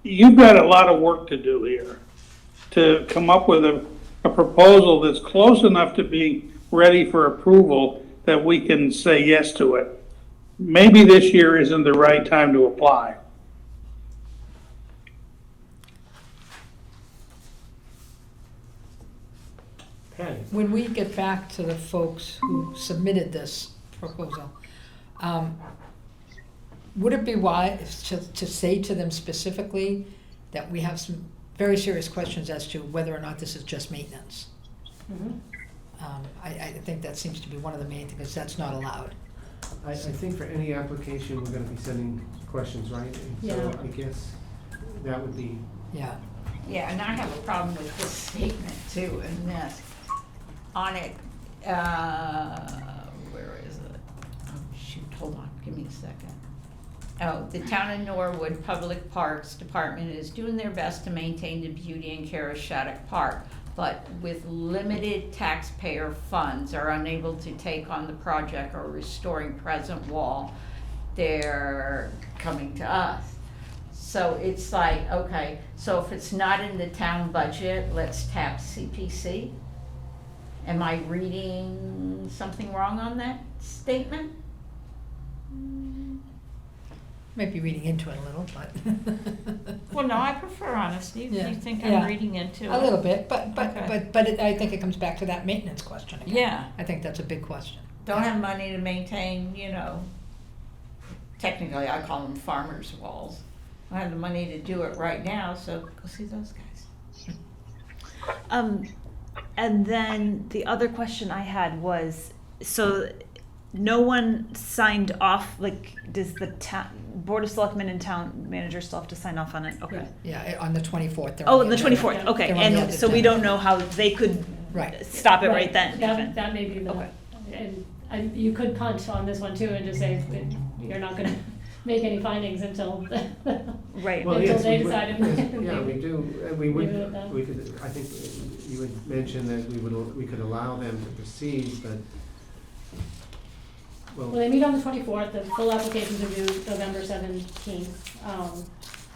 you've got a lot of work to do here to come up with a proposal that's close enough to be ready for approval that we can say yes to it. Maybe this year isn't the right time to apply. Patty? When we get back to the folks who submitted this proposal, would it be wise to say to them specifically that we have some very serious questions as to whether or not this is just maintenance? Mhm. I think that seems to be one of the main things, because that's not allowed. I think for any application, we're gonna be sending questions, right? And so Yeah. I guess that would be, Yeah. Yeah, and I have a problem with this statement too, and this, on it, where is it? Oh, shoot, hold on, give me a second. Oh, the Town of Norwood Public Parks Department is doing their best to maintain the beauty and care of Shattuck Park, but with limited taxpayer funds are unable to take on the project or restoring present wall. They're coming to us. So it's like, okay, so if it's not in the town budget, let's tap CPC? Am I reading something wrong on that statement? Might be reading into it a little, but. Well, no, I prefer honesty. If Yeah, you think yeah. I'm reading into it. A little bit, but Okay. I think it comes back to that maintenance question again. Yeah. I think that's a big question. Don't have money to maintain, technically I call them farmers' walls. I have the money to do it right now, so go see those guys. And then the other question I had was, so no one signed off, like, does the Board of Selectmen and Town Manager still have to sign off on it? Okay. Yeah, on the 24th. they're Oh, on the agenda. 24th, okay, They're on the and so we agenda. don't know how they could Right. stop it right then even? That may be the, Okay. and you could punt on this one too and just say that you're not gonna make any findings until, Right. Well, until yes, they we would- decide. Yeah, we do, and we would, Leave it at that. we could, I think you would mention that we could allow them to proceed, but, Well, well, they meet on the 24th, the full applications are due November 17th,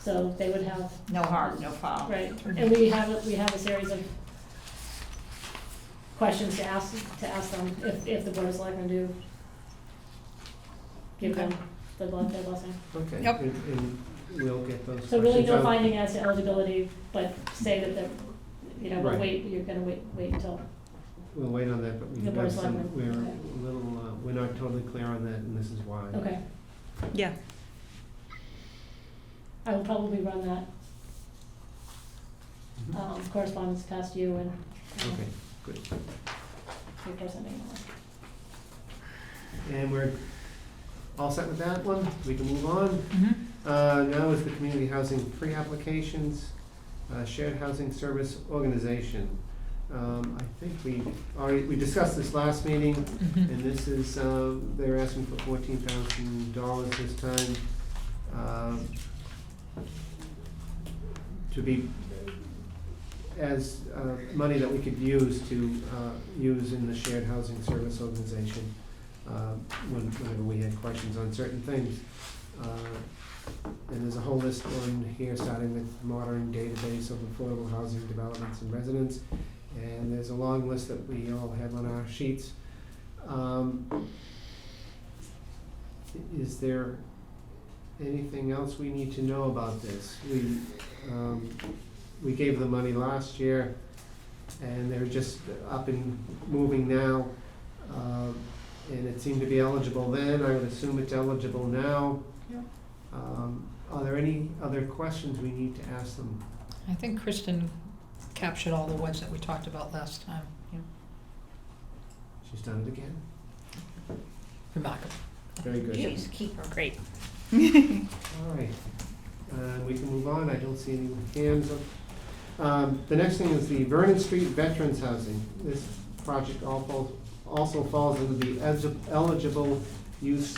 so they would have, No harm, no foul. right, and we have a series of questions to ask them if the Board of Selectmen do give them their blessing. okay. Yep. And we'll get those So really questions no out. finding as to eligibility, but say that they're, we'll Right. wait, you're gonna wait until, We'll wait on that, but we The Board of have some, Selectmen, we're okay. a little, we're not totally clear on that, and this is why. okay. Yeah. I will probably run that Mhm. correspondence past you and Okay, good. before sending it on. And we're all set with that one? We can move on? Mhm. Now is the community housing pre-applications, shared housing service organization. I think we discussed this last meeting, Mhm. and this is, they're asking for $14,000 this time. To be, as, money that we could use to, use in the shared housing service organization, whenever we had questions on certain things. And there's a whole list on here, starting with modern database of affordable housing developments and residents. And there's a long list that we all have on our sheets. Is there anything else we need to know about this? We gave them money last year, and they're just up and moving now. And it seemed to be eligible then, I would assume it's eligible now. Yep. Are there any other questions we need to ask them? I think Kristen captured all the ones that we talked about last time. She's done it again. Remarkable. Very good. Jeez, keep her. Great. All right. We can move on. I don't see any hands up. The next thing is the Vernon Street Veterans Housing. This project also falls into the eligible use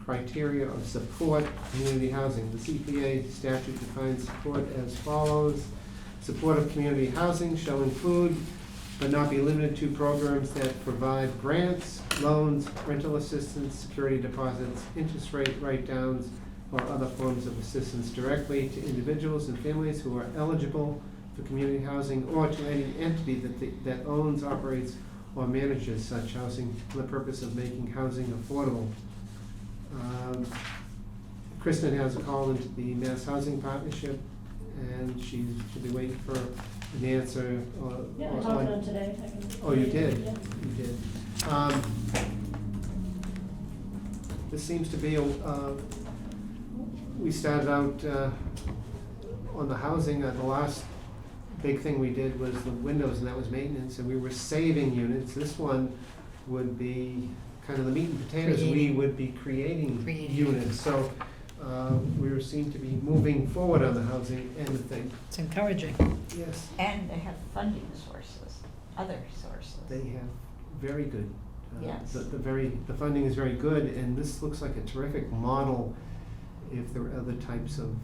criteria of support community housing. The CPA statute defines support as follows. Support of community housing shall include, but not be limited to, programs that provide grants, loans, rental assistance, security deposits, interest rate write-downs, or other forms of assistance directly to individuals and families who are eligible for community housing, or to any entity that owns, operates, or manages such housing for the purpose of making housing affordable. Kristen has a call into the Mass Housing Partnership, and she'll be waiting for an answer. Yeah, I talked to them today. I can- Oh, you did? Yeah. You did. This seems to be we started out on the housing, the last big thing we did was the windows, and that was maintenance, and we were saving units. This one would be kind of the meat and potatoes. We Creating. would be creating Creating. units, so we seem to be moving forward on the housing end of things. It's encouraging. Yes, And they have funding sources, other sources. they have very good. Yes. The funding is very good, and this looks like a terrific model if there were other types of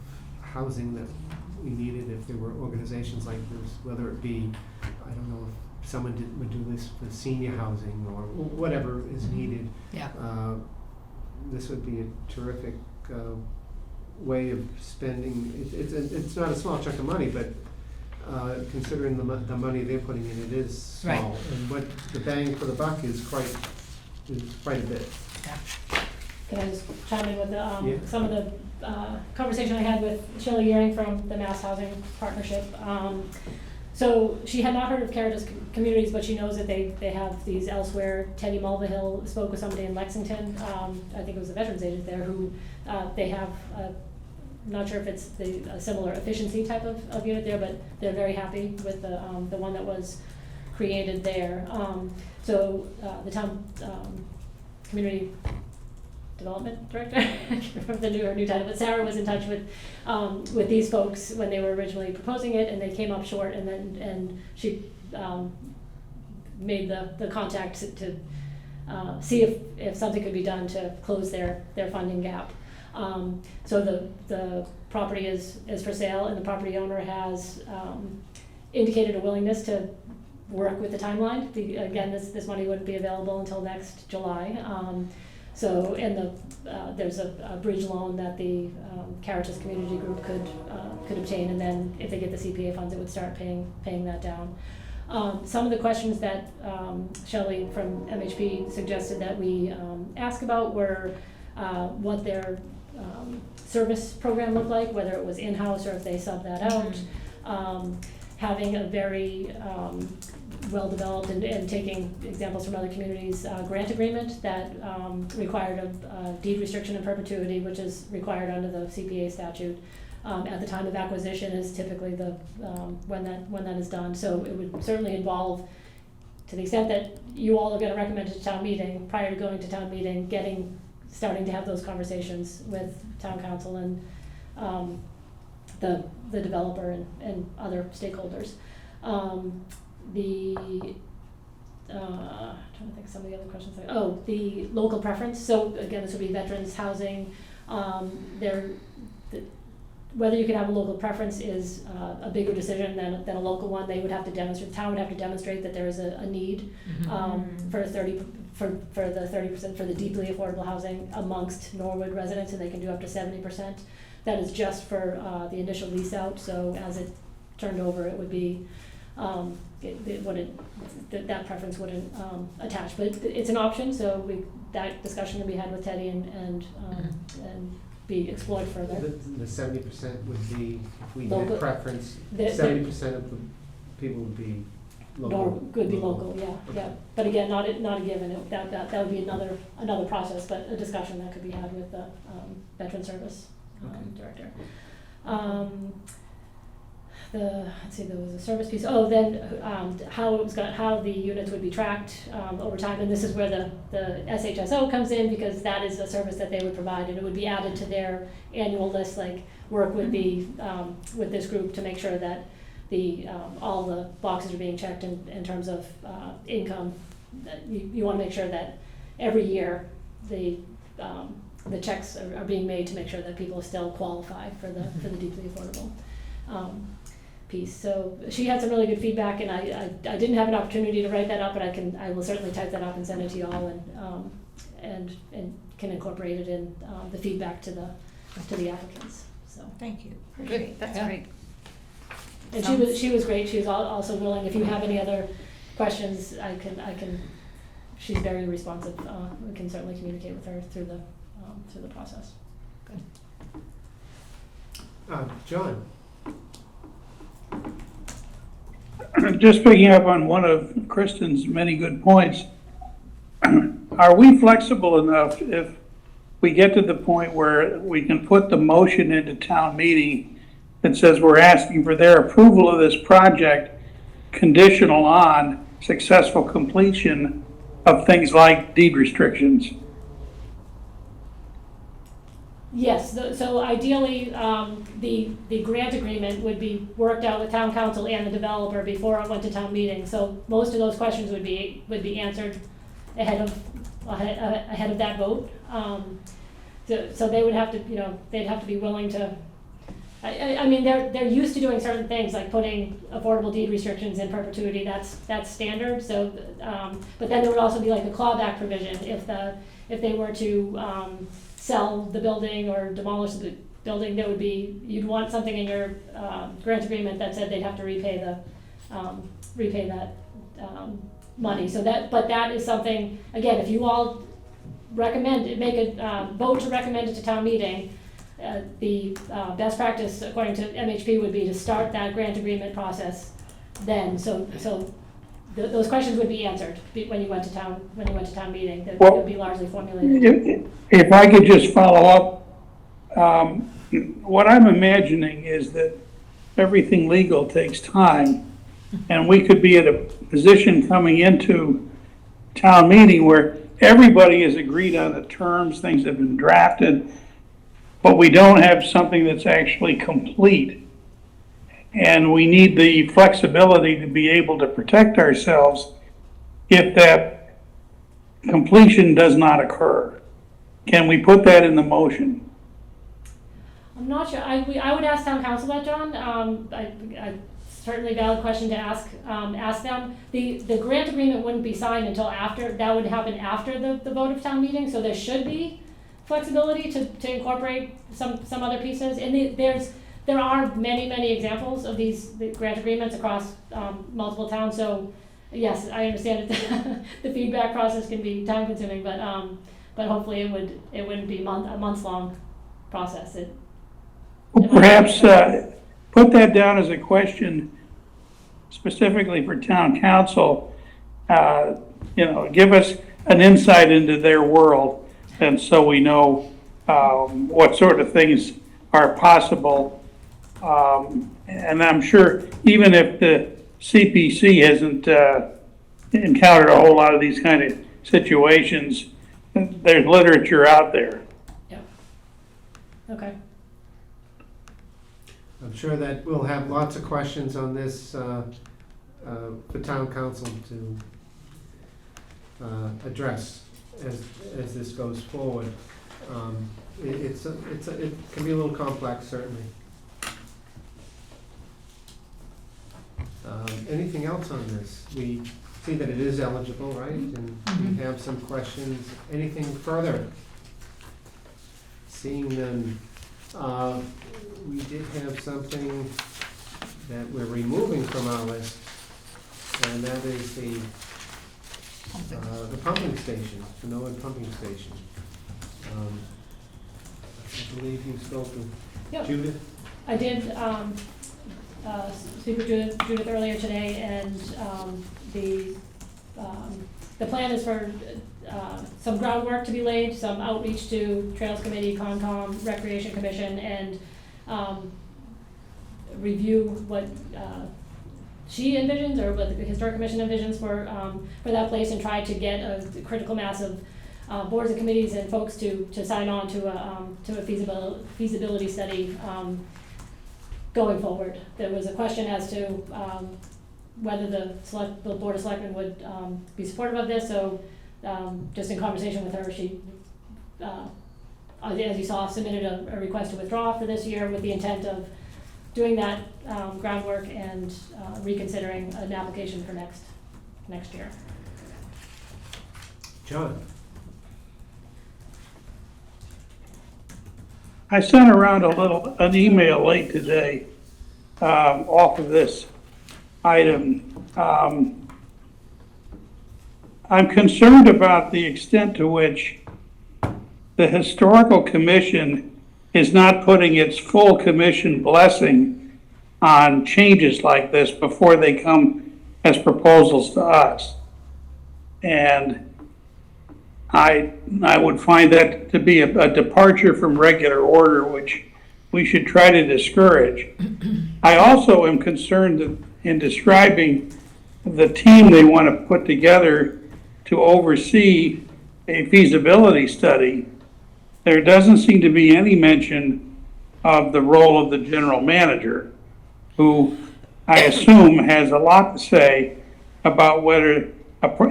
housing that we needed, if there were organizations like this, whether it be, I don't know, if someone would do this for senior housing or whatever is needed. Yeah. This would be a terrific way of spending. It's not a small chunk of money, but considering the money they're putting in, it is small. Right. And what the bang for the buck is quite a bit. Yeah. Can I just chime in with Yeah. some of the conversation I had with Shelley Gearing from the Mass Housing Partnership? So she had not heard of Caritas Communities, but she knows that they have these elsewhere. Teddy Mulvihill spoke with somebody in Lexington, I think it was a veterans agent there, who they have not sure if it's a similar efficiency type of unit there, but they're very happy with the one that was created there. So the town community development director, I can't remember the new title, but Sarah was in touch with these folks when they were originally proposing it, and they came up short, and she made the contact to see if something could be done to close their funding gap. So the property is for sale, and the property owner has indicated a willingness to work with the timeline. Again, this money wouldn't be available until next July. So, and there's a bridge loan that the Caritas Community Group could obtain, and then if they get the CPA funds, it would start paying that down. Some of the questions that Shelley from MHP suggested that we ask about were what their service program looked like, whether it was in-house or if they subbed that out. Having a very well-developed and taking examples from other communities, grant agreement that required a deed restriction in perpetuity, which is required under the CPA statute. At the time of acquisition is typically the when that is done. So it would certainly involve, to the extent that you all are going to recommend it to town meeting, prior to going to town meeting, starting to have those conversations with town council and the developer and other stakeholders. Trying to think of some of the other questions. The local preference. So again, this would be veterans housing. Whether you can have a local preference is a bigger decision than a local one. They would have to demonstrate. The town would have to demonstrate that there is a need for the 30% for the deeply affordable housing amongst Norwood residents, and they can do up to 70%. That is just for the initial lease out. So as it turned over, it would be that preference wouldn't attach. But it's an option. So that discussion can be had with Teddy and be explored further. The 70% would be, if we Local. did preference, 70% of the people would be local. Could be local, yeah. But again, not a given. That would be another process, but a discussion that could be had with the veteran service director. Let's see, there was a service piece. Then how the units would be tracked over time, and this is where the SHSO comes in, because that is a service that they would provide, and it would be added to their annual list. Like work with with this group to make sure that all the boxes are being checked in terms of income. You want to make sure that every year the checks are being made to make sure that people still qualify for the deeply affordable piece. So she had some really good feedback, and I didn't have an opportunity to write that up, but I will certainly type that up and send it to you all, and can incorporate it in the feedback to the applicants. So Thank you. Good. That's Yeah. great. and she was great. She was also willing. If you have any other questions, I can. She's very responsive. We can certainly communicate with her through the process. John? Just picking up on one of Kristen's many good points, are we flexible enough if we get to the point where we can put the motion into town meeting that says we're asking for their approval of this project conditional on successful completion of things like deed restrictions? Yes, so ideally, the grant agreement would be worked out with town council and the developer before it went to town meeting. So most of those questions would be answered ahead of that vote. So they would have to, they'd have to be willing to. I mean, they're used to doing certain things like putting affordable deed restrictions in perpetuity. That's standard. So, but then there would also be like a clawback provision if they were to sell the building or demolish the building. There would be, you'd want something in your grant agreement that said they'd have to repay that money. So but that is something, again, if you all recommend it, make a vote to recommend it to town meeting. The best practice, according to MHP, would be to start that grant agreement process then. So those questions would be answered when you went to town meeting. That would be largely formulated. If I could just follow up, what I'm imagining is that everything legal takes time, and we could be at a position coming into town meeting where everybody has agreed on the terms, things have been drafted, but we don't have something that's actually complete. And we need the flexibility to be able to protect ourselves if that completion does not occur. Can we put that in the motion? I'm not sure, I would ask town council that, John, I certainly valid question to ask them. The grant agreement wouldn't be signed until after, that would happen after the vote of town meeting, so there should be flexibility to incorporate some other pieces. And there are many examples of the grant agreements across multiple towns, so yes, I understand that the feedback process can be time consuming, but hopefully it wouldn't be a months long process. Well, perhaps put that down as a question specifically for town council. Give us an insight into their world, and so we know what sort of things are possible. And I'm sure even if the CPC hasn't encountered a whole lot of these kind of situations, there's literature out there. Yeah. Okay. I'm sure that we'll have lots of questions on this for town council to address as this goes forward. It can be a little complex, certainly. Anything else on this? We see that it is eligible, right? And we have some questions. Anything further? Seeing none. We did have something that we're removing from our list, and that is the pumping station, the Norwood pumping station. I believe you spoke to Yep. Judith? I did speak with Judith earlier today, and the plan is for some groundwork to be laid, some outreach to Trails Committee, Concom, Recreation Commission, and review what she envisions or what the Historic Commission envisions for that place, and try to get a critical mass of boards and committees and folks to sign on to a feasibility study going forward. There was a question as to whether the Board of Selectmen would be supportive of this, so just in conversation with her, she, as you saw, submitted a request to withdraw for this year with the intent of doing that groundwork and reconsidering an application for next year. John? I sent around an email late today off of this item. I'm concerned about the extent to which the Historical Commission is not putting its full commission blessing on changes like this before they come as proposals to us. And I would find that to be a departure from regular order, which we should try to discourage. I also am concerned that in describing the team they want to put together to oversee a feasibility study, there doesn't seem to be any mention of the role of the general manager, who I assume has a lot to say about whether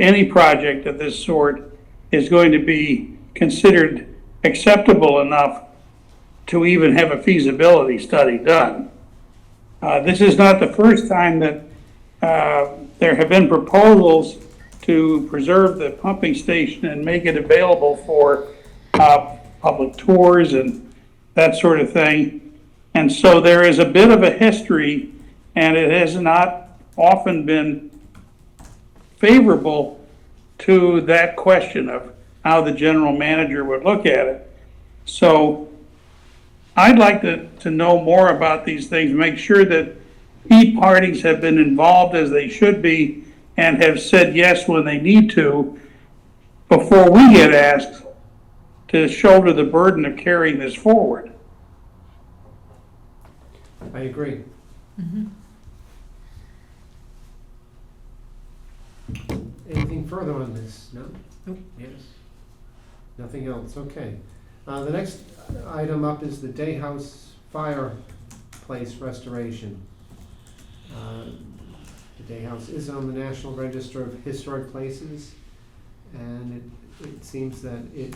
any project of this sort is going to be considered acceptable enough to even have a feasibility study done. This is not the first time that there have been proposals to preserve the pumping station and make it available for public tours and that sort of thing. And so there is a bit of a history, and it has not often been favorable to that question of how the general manager would look at it. So I'd like to know more about these things, make sure that key parties have been involved as they should be and have said yes when they need to, before we get asked to shoulder the burden of carrying this forward. I agree. Anything further on this? No? Nope. Yes? Nothing else, okay. The next item up is the Day House fireplace restoration. The Day House is on the National Register of Historic Places, and it seems that it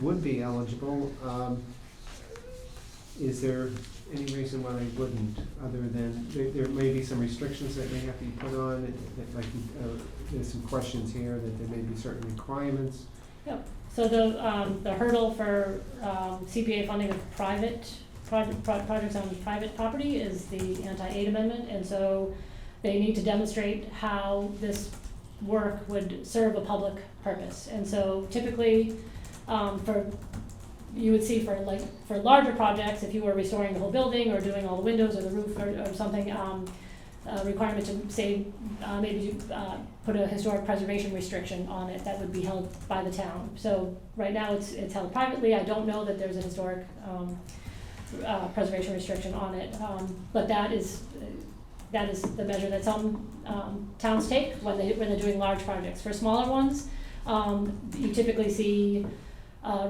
would be eligible. Is there any reason why they wouldn't, other than, there may be some restrictions that may have to be put on, like, there's some questions here that there may be certain requirements. Yep. So the hurdle for CPA funding of projects on private property is the anti-aid amendment, and so they need to demonstrate how this work would serve a public purpose. And so typically, you would see for larger projects, if you were restoring the whole building or doing all the windows or the roof or something, requirement to say, maybe you put a historic preservation restriction on it that would be held by the town. So right now it's held privately. I don't know that there's a historic preservation restriction on it, but that is the measure that some towns take when they're doing large projects. For smaller ones, you typically see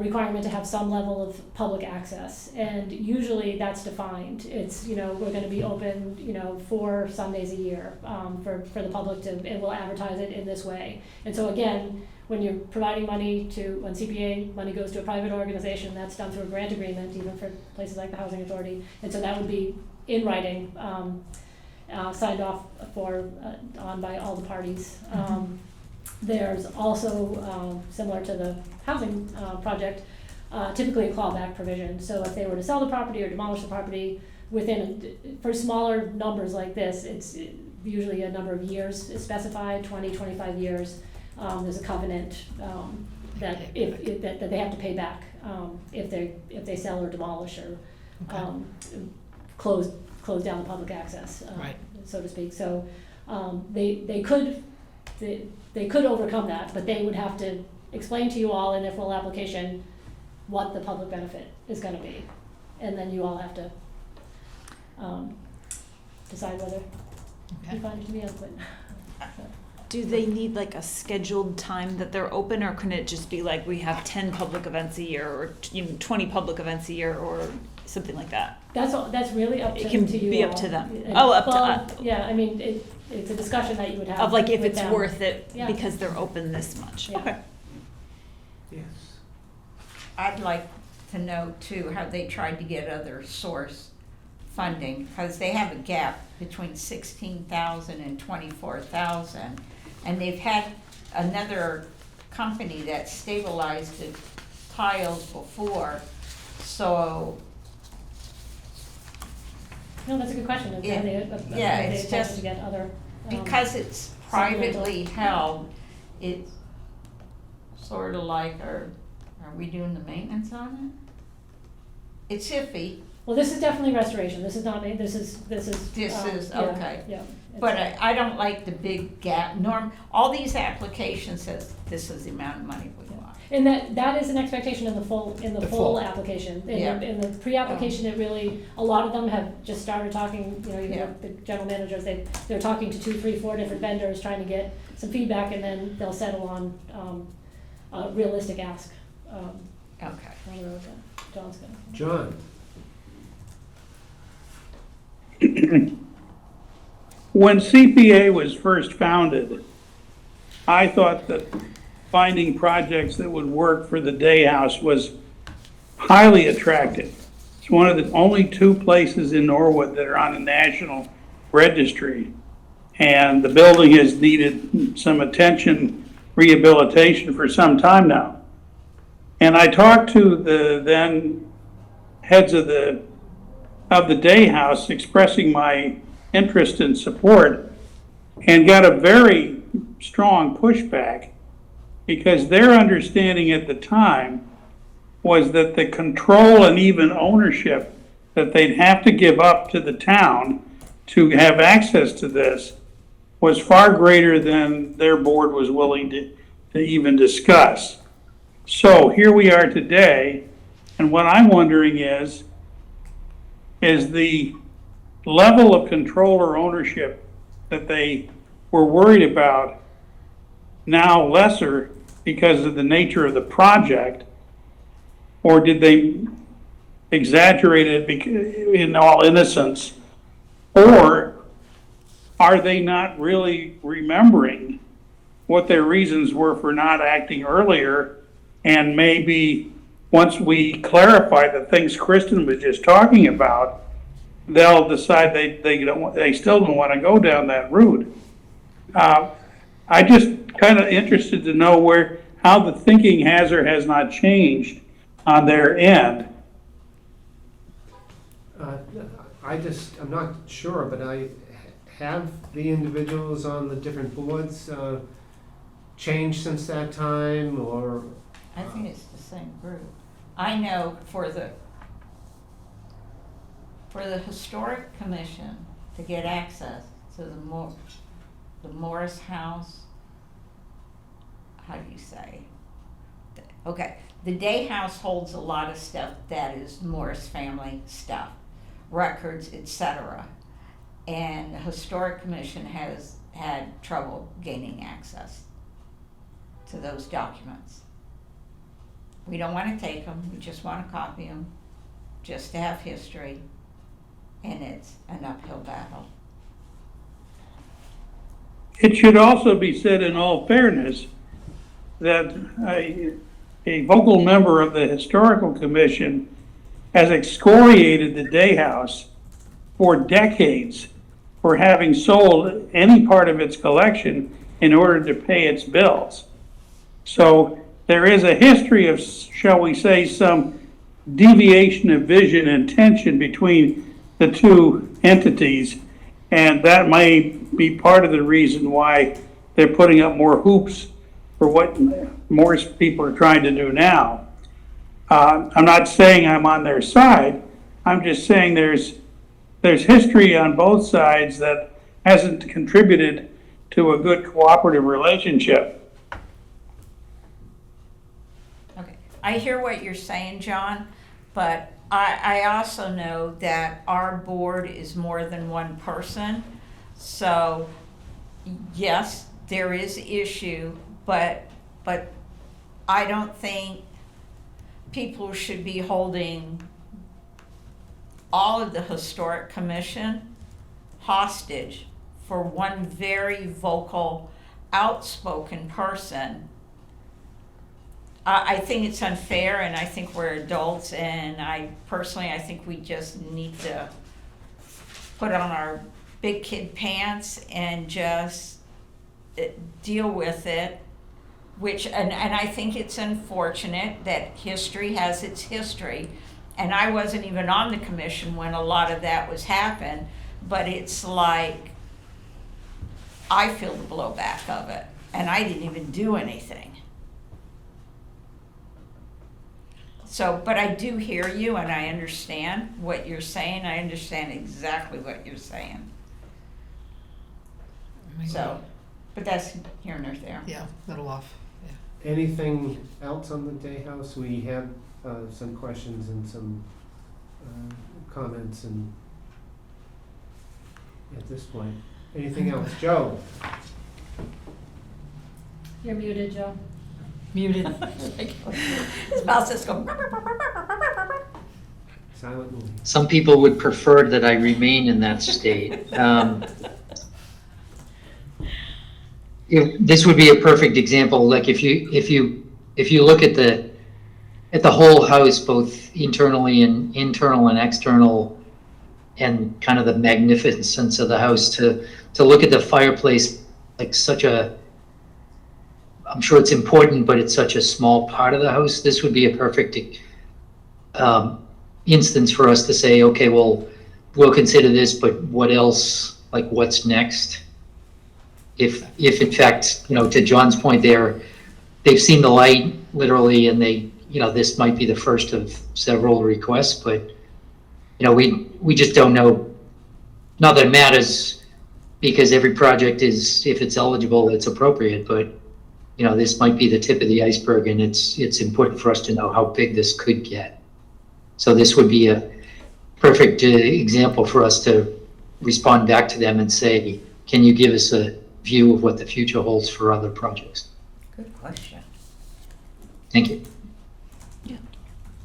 requirement to have some level of public access, and usually that's defined. It's, we're gonna be open, 4 Sundays a year, for the public to, and we'll advertise it in this way. And so again, when you're providing money when CPA money goes to a private organization, that's done through a grant agreement, even for places like the Housing Authority, and so that would be in writing, signed off on by all the parties. There's also, similar to the housing project, typically a clawback provision. So if they were to sell the property or demolish the property for smaller numbers like this, it's usually a number of years is specified, 20, 25 years. There's a covenant that that they have to pay back if they sell or demolish or close down the public access, Right. so to speak. So they could overcome that, but they would have to explain to you all in their full application what the public benefit is gonna be. And then you all have to decide whether you find it to be adequate. Do they need like a scheduled time that they're open, or can it just be like we have 10 public events a year, or 20 public events a year, or something like that? That's really up to It can to you be all. up to them. And- Oh, up to well, us. Yeah, I mean, it's a discussion that you would have. Of like if with it's them. worth it Yeah. because they're open this much. Yeah. Okay. Yes. I'd like to know too, how they tried to get other source funding, because they have a gap between 16,000 and 24,000. And they've had another company that stabilized the tiles before, so No, that's a good question. Have Yeah. they Yeah, have they it's attempted just to get other, because it's privately held, it's sort of like, are we doing the maintenance on it? It's iffy, well, this is definitely restoration. This is not, this is. This is, yeah, okay. Yeah. But I don't like the big gap. All these applications says this is the amount of money we want. And that is an expectation in the full full. application. Yeah. In the pre-application, it really, a lot of them have just started talking, even Yeah. the general managers, they're talking to 2, 3, 4 different vendors, trying to get some feedback, and then they'll settle on a realistic ask. Okay. I don't know what John's gonna. John? When CPA was first founded, I thought that finding projects that would work for the Day House was highly attractive. It's one of the only 2 places in Norwood that are on the national registry. And the building has needed some attention, rehabilitation for some time now. And I talked to the then heads of the Day House, expressing my interest and support, and got a very strong pushback, because their understanding at the time was that the control and even ownership that they'd have to give up to the town to have access to this was far greater than their board was willing to even discuss. So here we are today, and what I'm wondering is the level of control or ownership that they were worried about now lesser because of the nature of the project? Or did they exaggerate it in all innocence? Or are they not really remembering what their reasons were for not acting earlier? And maybe once we clarify the things Kristen was just talking about, they'll decide they still don't want to go down that route. I just kind of interested to know how the thinking has or has not changed on their end. I'm not sure, but have the individuals on the different boards changed since that time, or? I think it's the same group. I know for the Historic Commission to get access to the Morris House, how do you say? Okay, the Day House holds a lot of stuff that is Morris family stuff, records, etc. And the Historic Commission has had trouble gaining access to those documents. We don't want to take them, we just want to copy them, just to have history, and it's an uphill battle. It should also be said in all fairness that a vocal member of the Historical Commission has excoriated the Day House for decades for having sold any part of its collection in order to pay its bills. So there is a history of, shall we say, some deviation of vision and tension between the two entities, and that may be part of the reason why they're putting up more hoops for what more people are trying to do now. I'm not saying I'm on their side. I'm just saying there's history on both sides that hasn't contributed to a good cooperative relationship. Okay, I hear what you're saying, John, but I also know that our board is more than one person. So yes, there is issue, but I don't think people should be holding all of the Historic Commission hostage for one very vocal, outspoken person. I think it's unfair, and I think we're adults, and I think we just need to put on our big kid pants and just deal with it, and I think it's unfortunate that history has its history, and I wasn't even on the commission when a lot of that was happened, but it's like, I feel the blowback of it, and I didn't even do anything. So, but I do hear you, and I understand what you're saying. I understand exactly what you're saying. So, but that's here nor there. Yeah, little off. Anything else on the Day House? We had some questions and some comments, and at this point, anything else? Joe? You're muted, Joe. Muted. His mouth just goes. Silent movie. Some people would prefer that I remain in that state. This would be a perfect example. Like if you look at the whole house, both internally and internal and external, and kind of the magnificence of the house, to look at the fireplace like such a, I'm sure it's important, but it's such a small part of the house. This would be a perfect instance for us to say, okay, well, we'll consider this, but what else? Like, what's next? If in fact, to John's point, they've seen the light literally, and this might be the first of several requests, but we just don't know. Not that it matters, because every project is, if it's eligible, it's appropriate, but this might be the tip of the iceberg, and it's important for us to know how big this could get. So this would be a perfect example for us to respond back to them and say, can you give us a view of what the future holds for other projects? Good question. Thank you.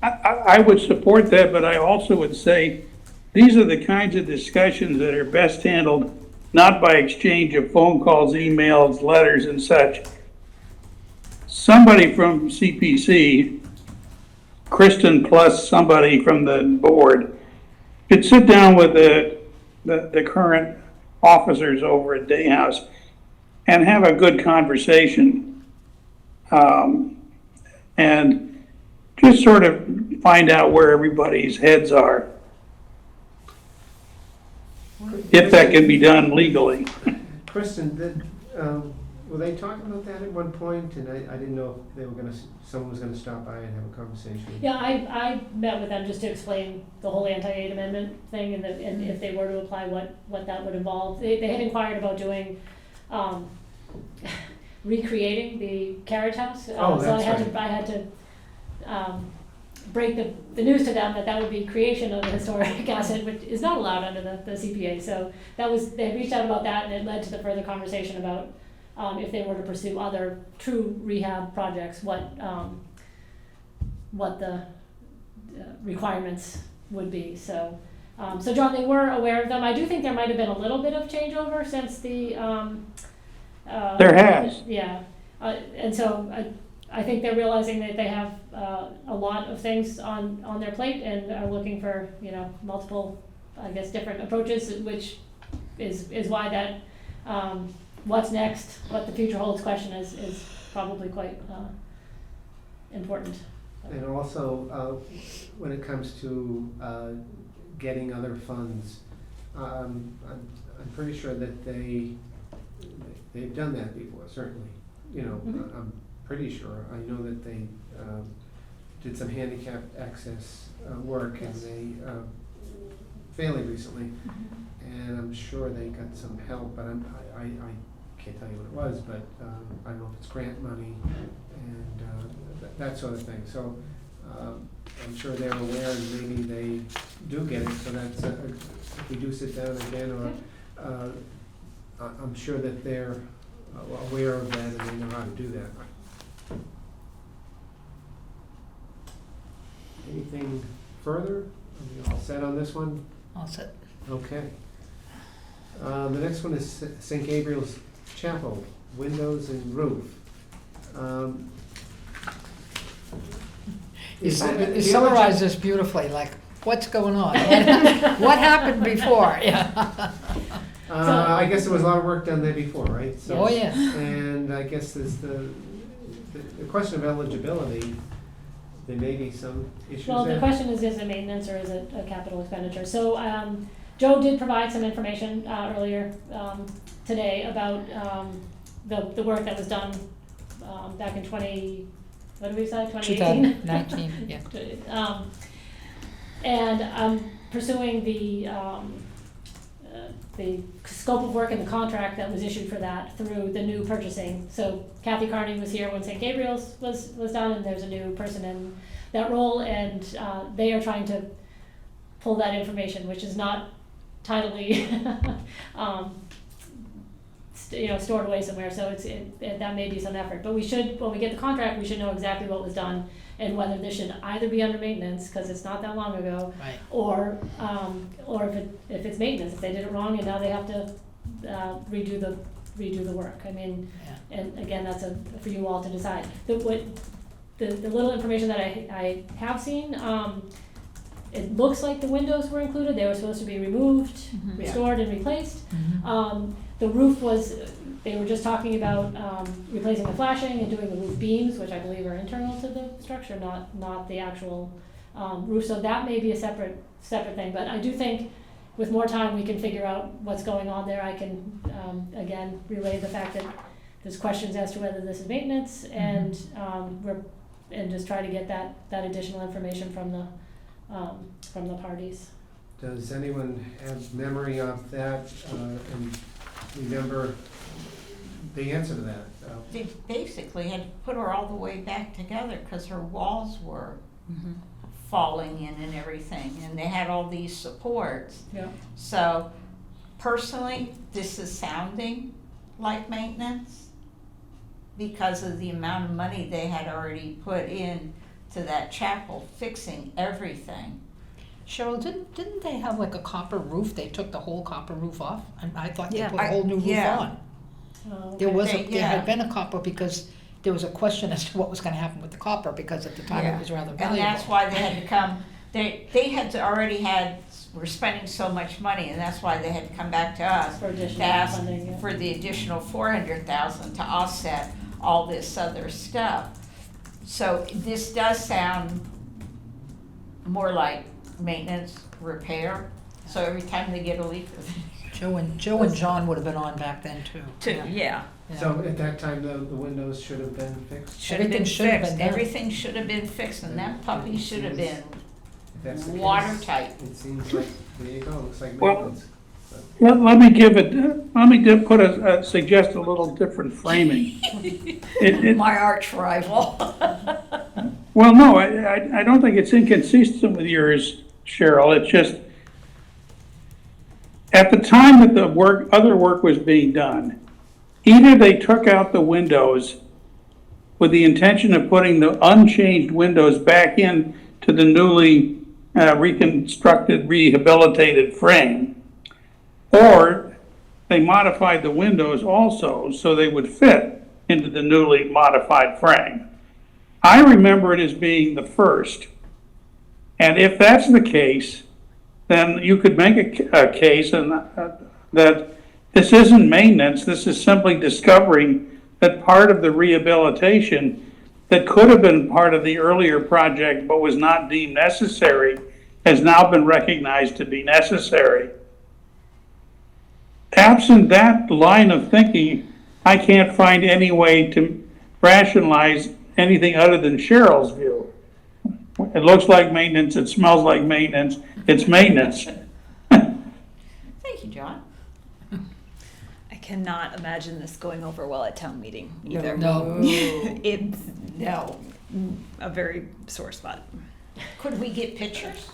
I would support that, but I also would say, these are the kinds of discussions that are best handled not by exchange of phone calls, emails, letters and such. Somebody from CPC, Kristen plus somebody from the board, could sit down with the current officers over at Day House and have a good conversation. And just sort of find out where everybody's heads are, if that can be done legally. Kristen, were they talking about that at one point? And I didn't know if they were someone was gonna stop by and have a conversation. Yeah, I met with them just to explain the whole anti-aid amendment thing and if they were to apply, what that would involve. They had inquired about doing, recreating the carriage house. Oh, So that's I had to break the news to them that would be creation of a historic asset, which is not allowed under the CPA. So they had reached out about that, and it led to the further conversation about if they were to pursue other true rehab projects, what the requirements would be. So John, they were aware of them. I do think there might have been a little bit of changeover since the There has. Yeah, and so I think they're realizing that they have a lot of things on their plate and are looking for, multiple, I guess, different approaches, which is why that what's next, what the future holds question is probably quite important. And also, when it comes to getting other funds, I'm pretty sure that they've done that before, certainly. Mhm. I'm pretty sure. I know that they did some handicapped access work, and they fairly recently, and I'm sure they got some help, but I can't tell you what it was, but I don't know if it's grant money and that sort of thing. So I'm sure they're aware, and maybe they do get it. So that's if we do sit down again, or I'm sure that they're aware of that and they know how to do that. Anything further? Are we all set on this one? All set. Okay. The next one is St. Gabriel's Chapel, windows and roof. You Is it- you summarized this beautifully, like, what's going on? What happened before? Yeah. I guess there was a lot of work done there before, right? So- Oh, yeah. And I guess there's the question of eligibility. There may be some issues there. Well, the question is it maintenance or is it a capital expenditure? So Joe did provide some information earlier today about the work that was done back in 2018? 2019, yeah. And I'm pursuing the scope of work and the contract that was issued for that through the new purchasing. So Kathy Carney was here when St. Gabriel's was done, and there's a new person in that role, and they are trying to pull that information, which is not tidily stored away somewhere. So that may be some effort. But we should, when we get the contract, we should know exactly what was done and whether this should either be under maintenance, because it's not that long ago, Right. or if it's maintenance, if they did it wrong and now they have to redo the work. I mean, Yeah. and again, that's for you all to decide. The little information that I have seen, it looks like the windows were included. They were supposed to be removed, Mhm. restored, and replaced. Mhm. The roof was, they were just talking about replacing the flashing and doing the roof beams, which I believe are internal to the structure, not the actual roof. So that may be a separate thing. But I do think with more time we can figure out what's going on there. I can again relay the fact that there's questions as to whether this is maintenance, and and just try to get that additional information from the parties. Does anyone have memory of that and remember the answer to that? They basically had to put her all the way back together because her walls were falling in and everything, and they had all these supports. Yeah. So personally, this is sounding like maintenance because of the amount of money they had already put in to that chapel, fixing everything. Cheryl, didn't they have like a copper roof? They took the whole copper roof off, and I thought they Yeah. put a whole new roof Yeah. on. Oh, There okay. was, They- there yeah. had been a copper because there was a question as to what was gonna happen with the copper, because at the time Yeah. it was rather And valuable. that's why they had to come, they had already were spending so much money, and that's why they had to come back to us For to additional ask funding, yeah. for the additional 400,000 to offset all this other stuff. So this does sound more like maintenance, repair, so every time they get a leak. Joe and John would have been on back then too. Yeah. Yeah. So at that time, the windows should have been fixed? Should have been Everything should have fixed, been done. everything should have been fixed, and that puppy should have been If that's the case, watertight. It seems like, there you go, looks like Well- maintenance. Let me give it, let me suggest a little different framing. It, My arch rival. well, no, I don't think it's inconsistent with yours, Cheryl. It's just, at the time that the other work was being done, either they took out the windows with the intention of putting the unchanged windows back in to the newly reconstructed, rehabilitated frame, or they modified the windows also so they would fit into the newly modified frame. I remember it as being the first. And if that's the case, then you could make a case and that this isn't maintenance, this is simply discovering that part of the rehabilitation that could have been part of the earlier project but was not deemed necessary has now been recognized to be necessary. Absent that line of thinking, I can't find any way to rationalize anything other than Cheryl's view. It looks like maintenance, it smells like maintenance, it's maintenance. Thank you, John. I cannot imagine this going over well at town meeting either. No. It's No. a very sore spot. Could we get pictures?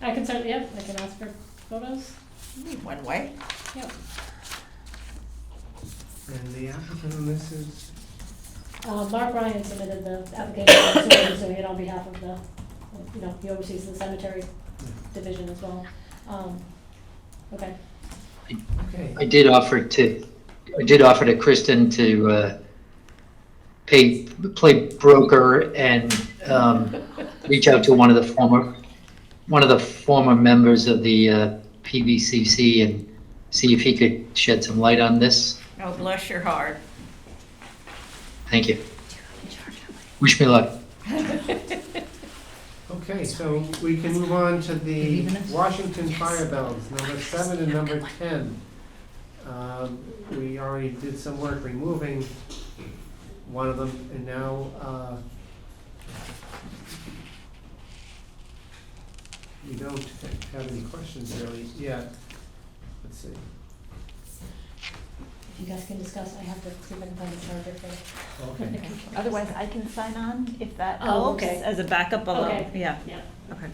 I can certainly, yeah, I can ask for photos. One way. Yep. And the applicant on this is? Mark Ryan submitted the application, so doing it on behalf of the, he oversees the cemetery division as well. Okay. Okay. I did offer to Kristen to play broker and reach out to one of the former members of the PVCC and see if he could shed some light on this. Oh, bless your heart. Thank you. Wish me luck. Okay, so we can move on to the Washington Fire Bells, number 7 and number 10. We already did some work removing one of them, and now we don't have any questions really yet. Let's see. If you guys can discuss, I have to see if I can find the charger for Okay. Otherwise, I can sign on if that Oh, helps okay. as a backup below. Okay. Yeah. Yeah. Okay.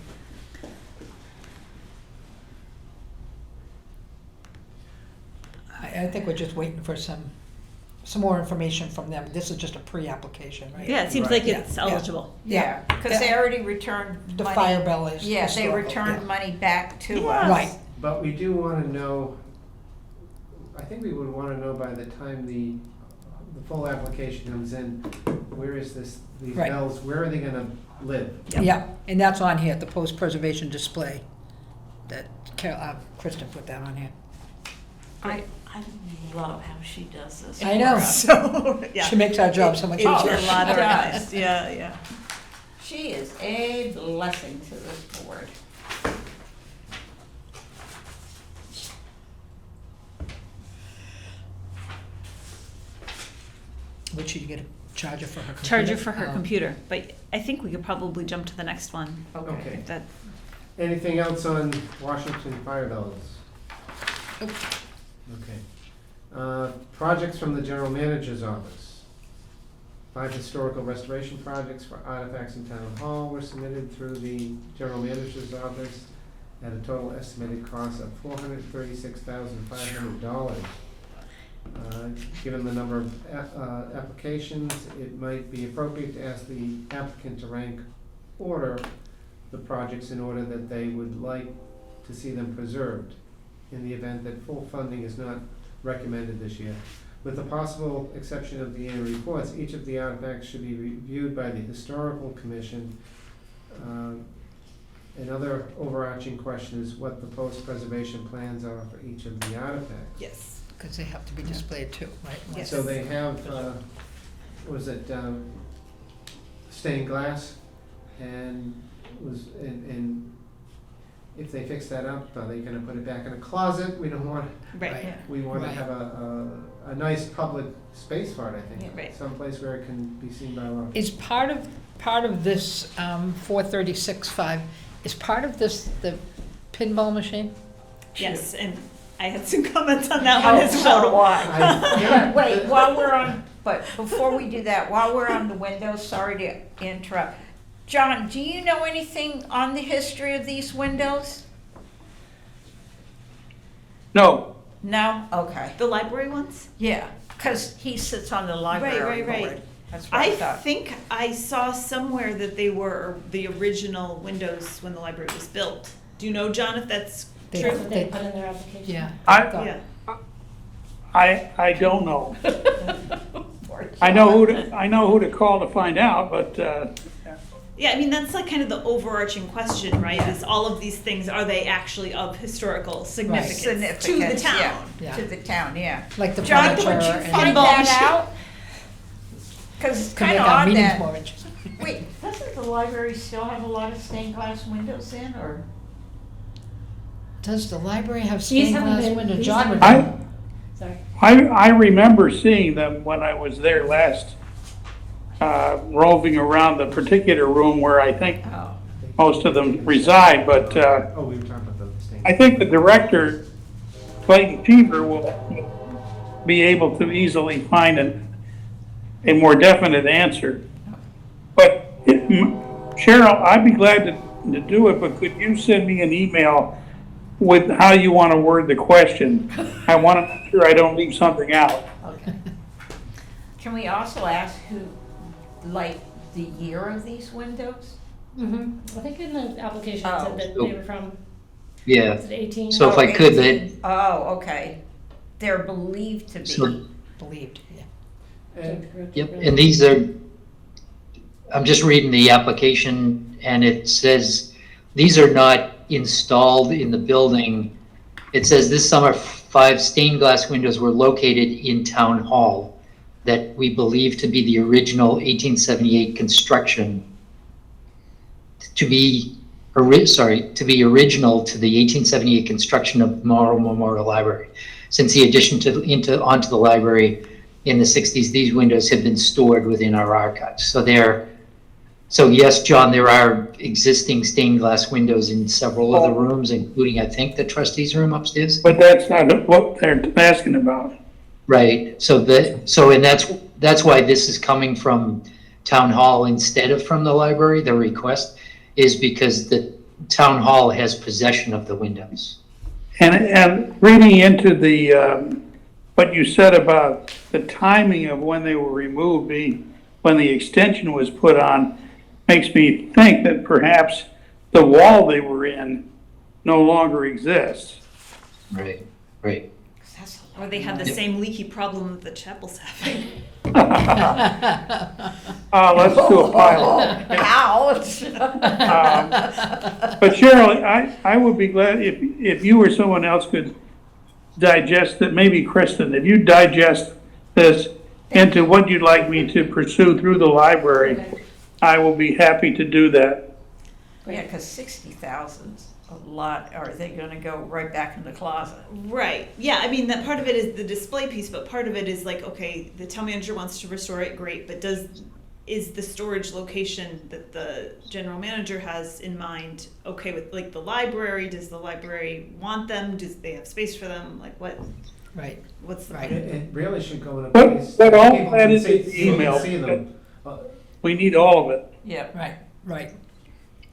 I think we're just waiting for some more information from them. This is just a pre-application, right? Yeah, it seems Right. like it's Yeah, yeah. eligible. Yeah, because they already returned The money. fire bell is Yeah, they historical, returned yeah. money back to Yeah. us. Right. But we do want to know, I think we would want to know by the time the full application comes in, where is these Right. bells, where are they gonna live? Yep. Yeah, and that's on here, the post-preservation display that Kristen put that on here. I love how she does this. I know. So, yeah. She makes our job so much It's easier. a lot She does. organized. Yeah, yeah. She is a blessing to this board. Would she get a charger for her computer? Charger for her Oh. computer, but I think we could probably jump to the next one. Okay. If that, Anything else on Washington Fire Bells? Nope. Okay. Projects from the General Manager's Office. 5 historical restoration projects for artifacts in Town Hall were submitted through the General Manager's Office. at a total estimated cost of $436,500. Given the number of applications, it might be appropriate to ask the applicant to rank order the projects in order that they would like to see them preserved in the event that full funding is not recommended this year. With the possible exception of the annual reports, each of the artifacts should be reviewed by the Historical Commission. Another overarching question is what the post-preservation plans are for each of the artifacts. Yes. Because they have to be displayed too, right? Yes. So they have, stained glass, and if they fix that up, are they gonna put it back in a closet? We don't want, Right. we wanna Right. have a nice public space for it, I think. Yeah, right. Someplace where it can be seen by a lot of Is part of this 436.5, is part of this the pinball machine? Yes, and I had some comments on that one as well. So do I. Yeah. Wait, but before we do that, while we're on the windows, sorry to interrupt. John, do you know anything on the history of these windows? No, No? Okay. The library ones? Yeah, because he sits on the library right. board. That's what I I thought. think I saw somewhere that they were the original windows when the library was built. Do you know, John, if that's They- true? That's what they put in their application. Yeah. I, Yeah. I don't know. I know who to call to find out, but, Yeah, I mean, that's like kind of the overarching question, right? Is all of these things, are they actually of historical significance to the Significance, town? Yeah. To the town, yeah. Like the John, furniture would you and. find Pinball that machine. out? Because it's Could kind make of our odd meetings that, more interesting. wait, doesn't the library still have a lot of stained glass windows in, or? Does the library have These stained haven't glass been- windows? these John would haven't- know. Sorry. I remember seeing them when I was there last, roving around the particular room where I think Oh. most of them reside, but, we were talking about the stained. I think the director, Clayton Cheever, will be able to easily find a more definite answer. But Cheryl, I'd be glad to do it, but could you send me an email with how you want to word the question? I want to make sure I don't leave something out. Okay. Can we also ask who, like, the year of these windows? Mm-hmm. I think in the application it said that they were from, Yeah, was it 18? So if I could, then- 18. Oh, okay. They're believed to so, be. Believed, yeah. And yep, and these are, I'm just reading the application, and it says, these are not installed in the building. It says this summer, 5 stained glass windows were located in Town Hall that we believe to be the original 1878 construction. To be original to the 1878 construction of Morrow Memorial Library. Since the addition onto the library in the 60s, these windows have been stored within our archives. So yes, John, there are existing stained glass windows in several of the rooms, including, I think, the trustees' room upstairs. But that's not what they're asking about. Right, and that's why this is coming from Town Hall instead of from the library. The request is because the Town Hall has possession of the windows. And reading into what you said about the timing of when they were removed, when the extension was put on, makes me think that perhaps the wall they were in no longer exists. Right. That's a Or lot they of have the money. same leaky problem that the chapel's having. Let's do a pilot. Ouch. But Cheryl, I would be glad if you or someone else could digest it, maybe Kristen, if you digest this into what you'd like me to pursue through the library, I will be happy to do that. Yeah, because 60,000's a lot. Are they going to go right back in the closet? Right. Yeah, I mean, that part of it is the display piece, but part of it is like, okay, the town manager wants to restore it, great, but is the storage location that the general manager has in mind okay with, like, the library? Does the library want them? Do they have space for them? Like, Right, what's the Right. it really should go in a But- place. but all people that can is see- in the people can email. see them. We need all of it. Yeah. right.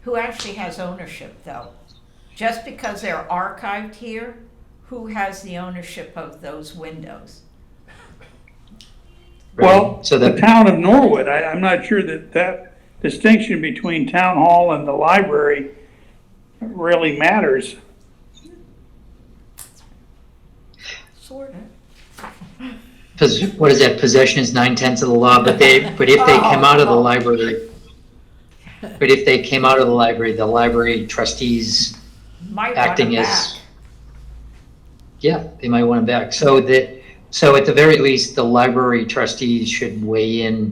Who actually has ownership, though? just because they're archived here, who has the ownership of those windows? Well, So the that, town of Norwood, I'm not sure that distinction between town hall and the library really matters. Sort of. what is that, possession is 9/10 of the law, but if they came out of the library, the library trustees Might want acting them as, back. yeah, they might want it back. So at the very least, the library trustees should weigh in,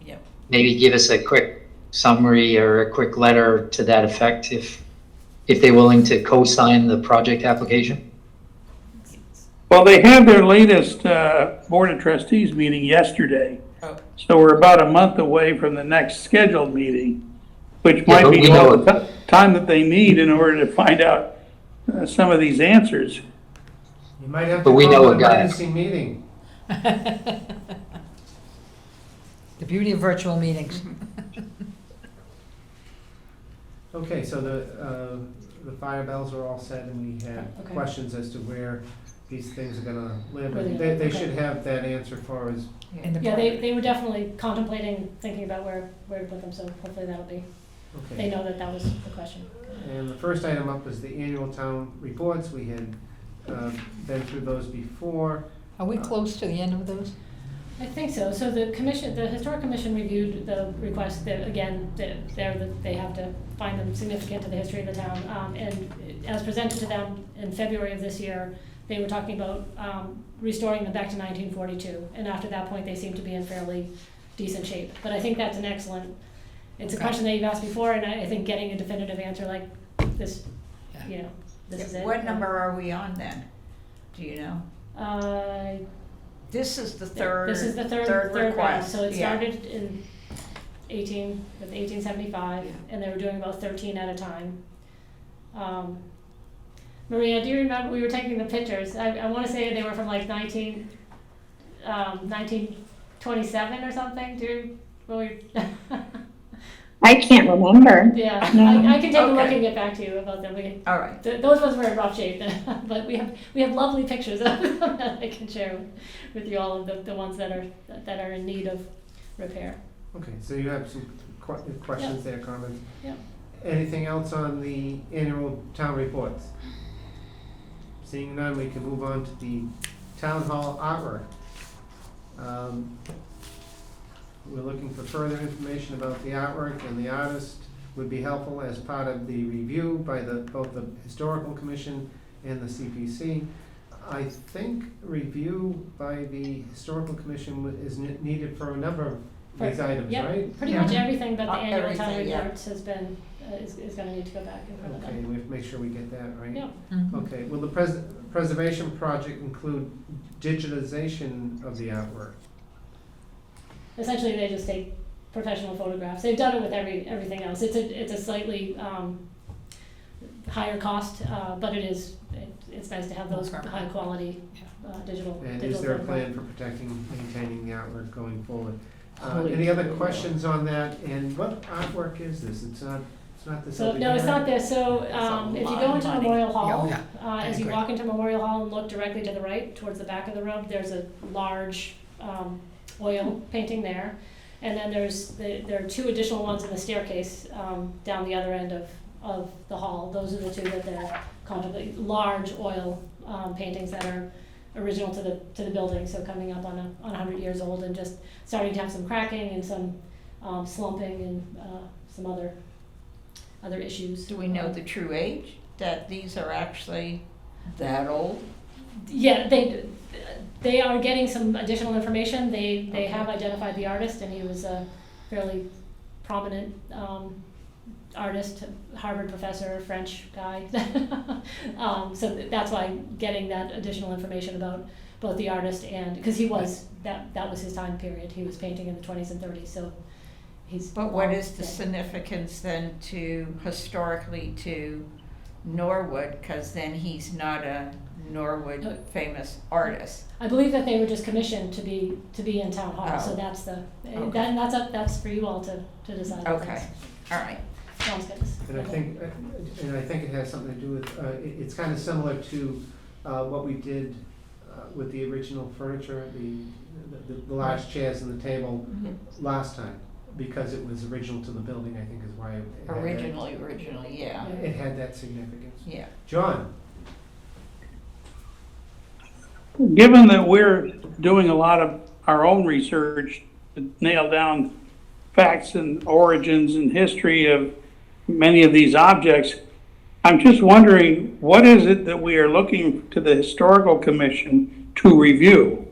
Yep. maybe give us a quick summary or a quick letter to that effect if they're willing to co-sign the project application. Well, they had their latest Board of Trustees meeting yesterday. Oh. So we're about a month away from the next scheduled meeting, which Yeah, might but be we all know- the time that they need in order to find out some of these answers. You might have to But we call know an a guy. emergency meeting. The beauty of virtual meetings. Okay, so the fire bells are all set, and we had Okay. questions as to where these things are gonna live. Where And they they live, should okay. have that answer for us. In the Yeah, park. they were definitely contemplating, thinking about where to put them, so hopefully that'll be, they Okay. know that was the question. And the first item up is the annual town reports. We had been through those before. Are we close to the end of those? I think so. So the commission, the historic commission reviewed the request, that, again, they have to find them significant to the history of the town. And as presented to them in February of this year, they were talking about restoring them back to 1942. And after that point, they seem to be in fairly decent shape. But I think that's an excellent, it's a Okay. question that you've asked before, and I think getting a definitive answer like this, you know, this is it. What number are we on then? Do you know? This is the third, This is the third round, request. so it Yeah. started in 1875, and they were doing about 13 at a time. Maria, do you remember, we were taking the pictures, I wanna say they were from like 1927 or something, do you, well, I can't remember. yeah, No. I can take a look Okay. and get back to you about them. All right. Those ones were in rough shape, but we have lovely pictures of them that I can share with you, all of the ones that are in need of repair. Okay, so you have some questions there, comments? Yep. Anything else on the annual town reports? Seeing none, we can move on to the town hall artwork. We're looking for further information about the artwork, and the artist would be helpful as part of the review by both the Historical Commission and the CPC. I think review by the Historical Commission is needed for a number of these items, Yep, right? pretty much everything but the annual town Everything, yeah. reports has been, is gonna need to go back in front of Okay, them. we have to make sure we get that right. Yep. Okay, will the preservation project include digitization of the artwork? Essentially, they just take professional photographs. They've done it with everything else. It's a slightly higher cost, but it's nice to have those high quality digital And is there a photographs. plan for protecting, maintaining the artwork going forward? Holy Any other cow. questions on that? And what artwork is this? It's not this So, over no, it's here? not this. So, It's a if you lot go of into money. Memorial Hall, Yeah, I as you agree. walk into Memorial Hall and look directly to the right, towards the back of the room, there's a large, oil painting there. And then there are two additional ones in the staircase, down the other end of the hall. Those are the two that they're contemplating, large oil, paintings that are original to the building, so coming up on 100 years old and just starting to have some cracking and some, slumping and, some other issues. Do we know the true age, that these are actually that old? Yeah, they are getting some additional information. They have identified the artist, and he was a fairly prominent artist, Harvard professor, French guy. So that's why getting that additional information about both the artist and, because he was, that was his time period. He was painting in the 20s and 30s, so he's. But what is the dead. significance then historically to Norwood, because then he's not a Norwood famous artist? I believe that they were just commissioned to be in town hall, so Oh. that's Okay. that's for you all to decide. Okay, all right. John's goodness. And I think it has something to do with, it's kind of similar to what we did with the original furniture, the large chairs and the table last time, because it was original to the building, I think is why it had that- Originally, yeah, it had that significance. yeah. John? Given that we're doing a lot of our own research to nail down facts and origins and history of many of these objects, I'm just wondering, what is it that we are looking to the Historical Commission to review?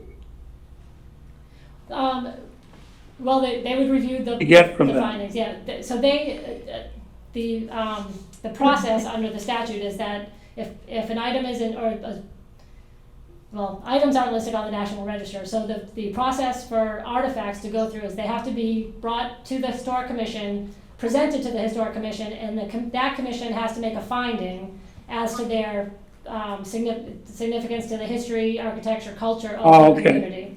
Well, they would review the To get from the that. findings, yeah. So they, the process under the statute is that if an item isn't, well, items aren't listed on the National Register, so the process for artifacts to go through is they have to be brought to the Historic Commission, presented to the Historic Commission, and that commission has to make a finding as to their significance to the history, architecture, culture of the community.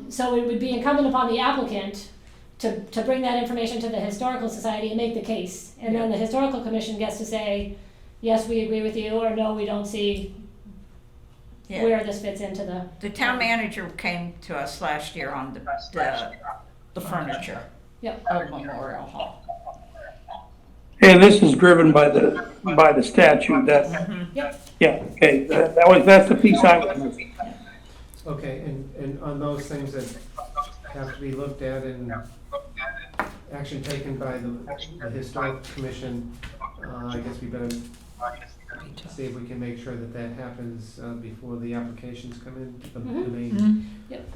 So it would be incumbent upon the applicant to bring that information to the Historical Society and make the case. And then the Historical Commission gets to say, yes, we agree with you, or no, we don't see Yeah. where this fits into the. The town manager came to us last year on the furniture Yep. of Memorial Hall. And this is driven by the statute that, Yep. yeah, okay, that's the piece I was missing. Okay, and on those things that have to be looked at and action taken by the Historic Commission, I guess we better see if we can make sure that that happens before the applications come in, the main. Yep.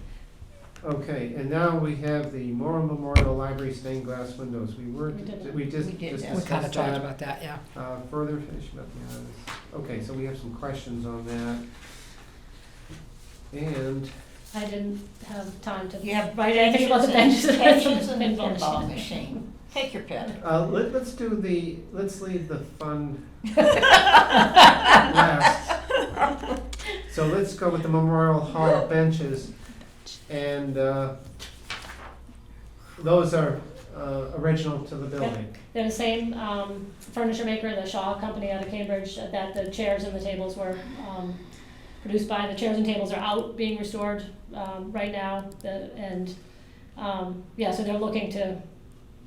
Okay, and now we have the Morrow Memorial Library stained glass windows. We just We did just that. We kind discussed of talked that. about that, yeah. Further finish about the others. Okay, so we have some questions on that. And I didn't have time to You have write anything about the benches. benches and the Pinball pinball machine. machine. Take your pen. let's leave the fun last. So let's go with the Memorial Hall benches, and those are original to the building. They're the same furniture maker, the Shaw Company out of Cambridge, that the chairs and the tables were produced by. The chairs and tables are out, being restored right now, so they're looking to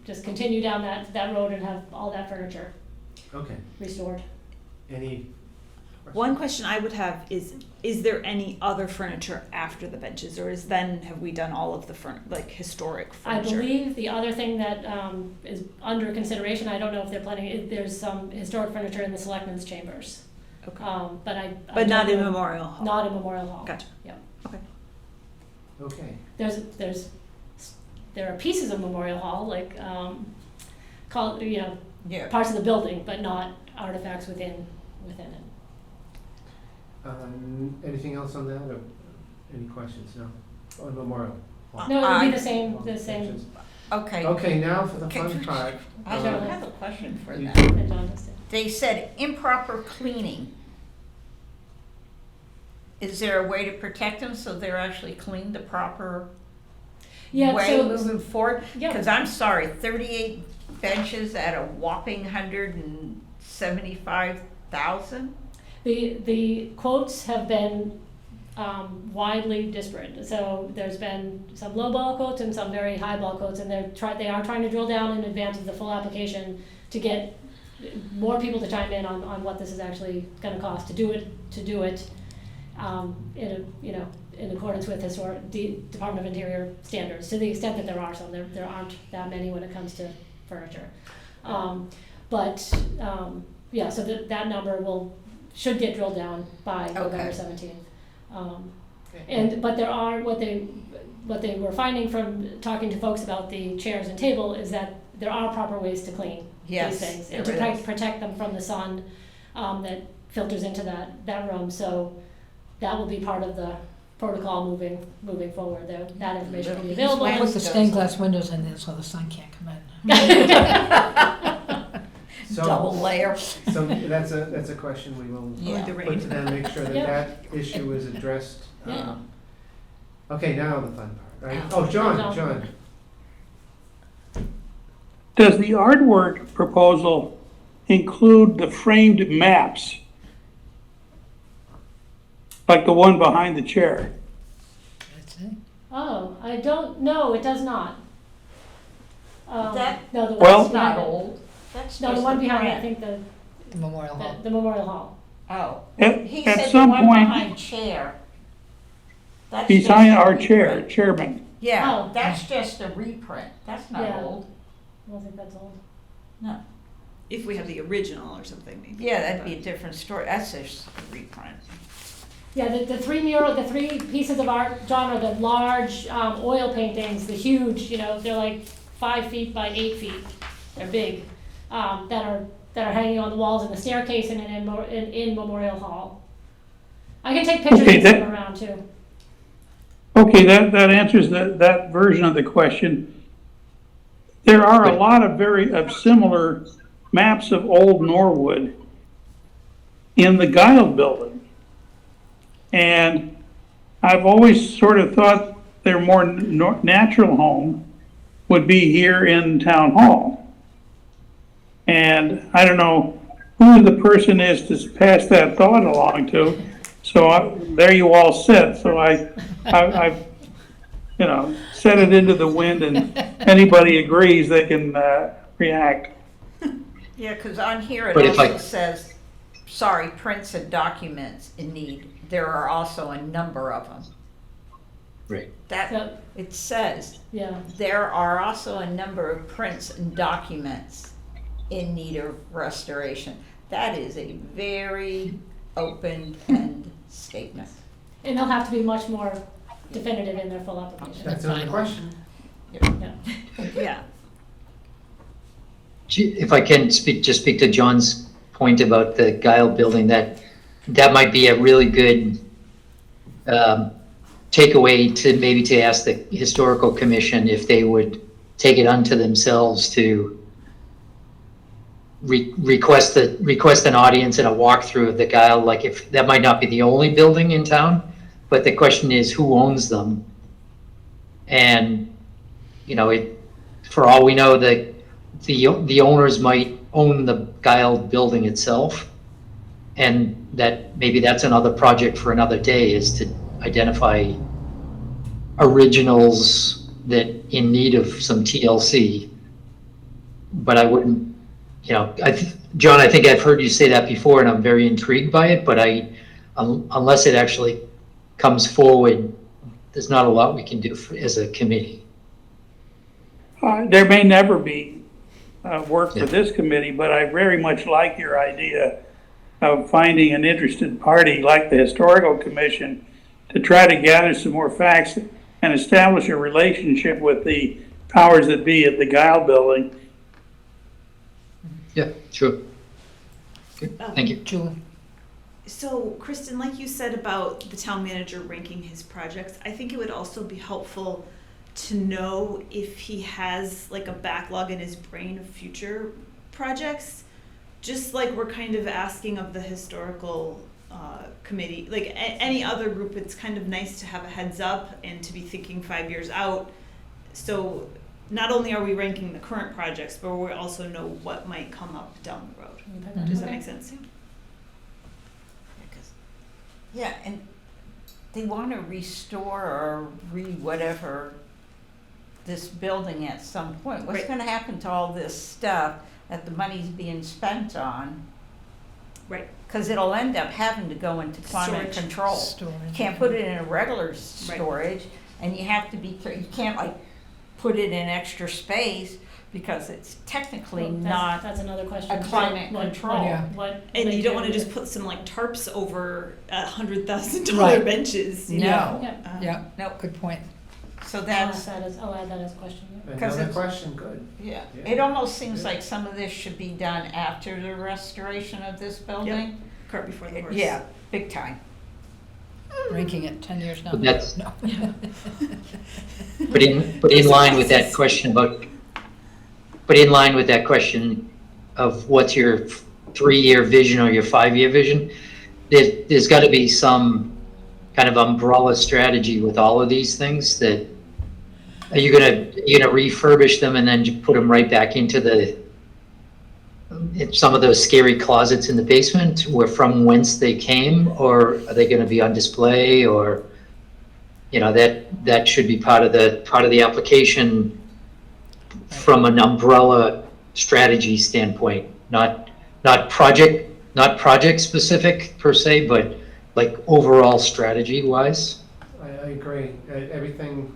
just continue down that road and have all that furniture Okay. restored. Any? One question I would have is there any other furniture after the benches, or have we done all of the historic I furniture? believe the other thing that is under consideration, I don't know if they're planning, there's some historic furniture in the Selectmen's chambers. Okay. But I But not don't in know- Memorial Hall? Not in Memorial Hall. Gotcha. Yeah. Okay. There are pieces of Memorial Hall, like, Yeah. parts of the building, but not artifacts within it. Anything else on that, or any questions? No? On Memorial Hall? No, it would be the same. Benches. Okay, Okay, now for the Okay. fun part. I don't have a question for You them. And John does it. They said improper cleaning. Is there a way to protect them so they're actually cleaned the proper Yeah, way so, moving forward? yeah. Because I'm sorry, 38 benches at a whopping 175,000? The quotes have been widely disparate. So there's been some low ball quotes and some very high ball quotes, and they are trying to drill down in advance of the full application to get more people to chime in on what this is actually going to cost to do it in accordance with Department of Interior standards. To the extent that there are some, there aren't that many when it comes to furniture. So that number should get drilled down by November 17th. But there are what they were finding from talking to folks about the chairs and table is that there are proper ways to clean Yes, these things and there to is. protect them from the sun that filters into that room. So that will be part of the protocol moving forward. That information will be available. These Put the stained glass windows in there so the sun can't come in. So, Double layer. so that's a question we will Yeah. put to them, make sure that Yeah. that issue is addressed. Yeah. Okay, now the fun part, right? Oh, John. does the artwork proposal include the framed maps? Like the one behind the chair? That's it. Oh, I don't, no, it does not. That- No, the one Well- It's not old. That's No, the just one a behind, I print. think The Memorial Hall. the Memorial Hall. Oh, At, he at said the some one point, behind chair. That's behind just a our reprint. chairman, Yeah, Oh. that's just a reprint. That's not Yeah. old. I don't think that's old. No. If we have the original or something, maybe. Yeah, that'd be a different story. That's just a reprint. Yeah, the three pieces of art, John, are the large oil paintings, the huge, they're like 5 feet by 8 feet. They're big, that are hanging on the walls in the staircase and in Memorial Hall. I can take pictures Okay, and send them around too. okay, that answers that version of the question. There are a lot of similar maps of old Norwood in the Guile building. And I've always sort of thought their more natural home would be here in Town Hall. And I don't know who the person is to pass that thought along to. So there you all sit. So I've set it into the wind, and anybody agrees, they can react. Yeah, because on here it But if I- also says, sorry, prints and documents in need. There are also a number of them. Right. That, So, it says, yeah, there are also a number of prints and documents in need of restoration. That is a very open-end statement. and they'll have to be much more definitive in their full application. That's another question. Yeah. Yeah. If I can speak to John's point about the Guile building, that might be a really good takeaway to ask the historical commission if they would take it unto themselves to request an audience and a walkthrough of the Guile. Like, if that might not be the only building in town, but the question is who owns them, and for all we know, the owners might own the Guile building itself, and that maybe that's another project for another day, is to identify originals that in need of some TLC. But I wouldn't, John, I think I've heard you say that before, and I'm very intrigued by it, but unless it actually comes forward, there's not a lot we can do as a committee. There may never be work Yeah. for this committee, but I very much like your idea of finding an interested party like the Historical Commission to try to gather some more facts and establish a relationship with the powers that be at the Guile building. Yeah, sure. Good, thank you. Julie? So, Kristen, like you said about the town manager ranking his projects, I think it would also be helpful to know if he has like a backlog in his brain of future projects. Just like we're kind of asking of the historical committee, like any other group, it's kind of nice to have a heads up and to be thinking 5 years out. So not only are we ranking the current projects, but we also know what might come up down the road. Does that make sense? Yeah, and they want to restore or whatever this building at some point. What's Right. going to happen to all this stuff that the money's being spent on? Right. Because it'll end up having to go into climate Storage. control. Storage. Can't put it in a regular storage, and you have to be, you can't like put it in extra space because it's technically Well, not. That's another question. a climate What- control. Yeah. What And they you don't do want to with just it. put some like tarps over $100,000 Right. benches. You No. know? Yeah. Yeah, No, good point. so I'll that's, add that as a question. Yeah. 'Cause Another it's- question, good. yeah. Yeah. It almost seems like some of this should be done after the restoration of this building. Cart before the horse. Yeah, big time. Ranking it 10 years now. But that's- No. But in line with that question of what's your 3-year vision or your 5-year vision, there's got to be some kind of umbrella strategy with all of these things that Are you gonna refurbish them and then just put them right back into some of those scary closets in the basement where from whence they came, or are they gonna be on display, or, that should be part of the application from an umbrella strategy standpoint, not project specific per se, but like overall strategy wise. I agree. Everything,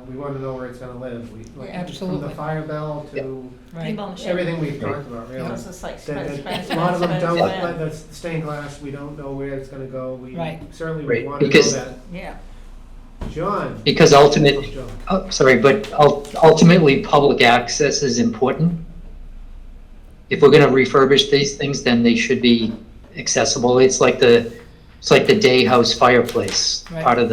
we want to know where it's going to live. From Absolutely. the fire bell to Right. Pinball machine. everything we've talked about, really. It's just like That- spend, that- spend, A lot of spend, them spend, don't, spend. the stained glass, we don't know where it's going to go. We Right. certainly Right, want to know because- that. Yeah. John? Because Oh, John. but ultimately, public access is important. If we're gonna refurbish these things, then they should be accessible. It's like the day house fireplace. Right. Part of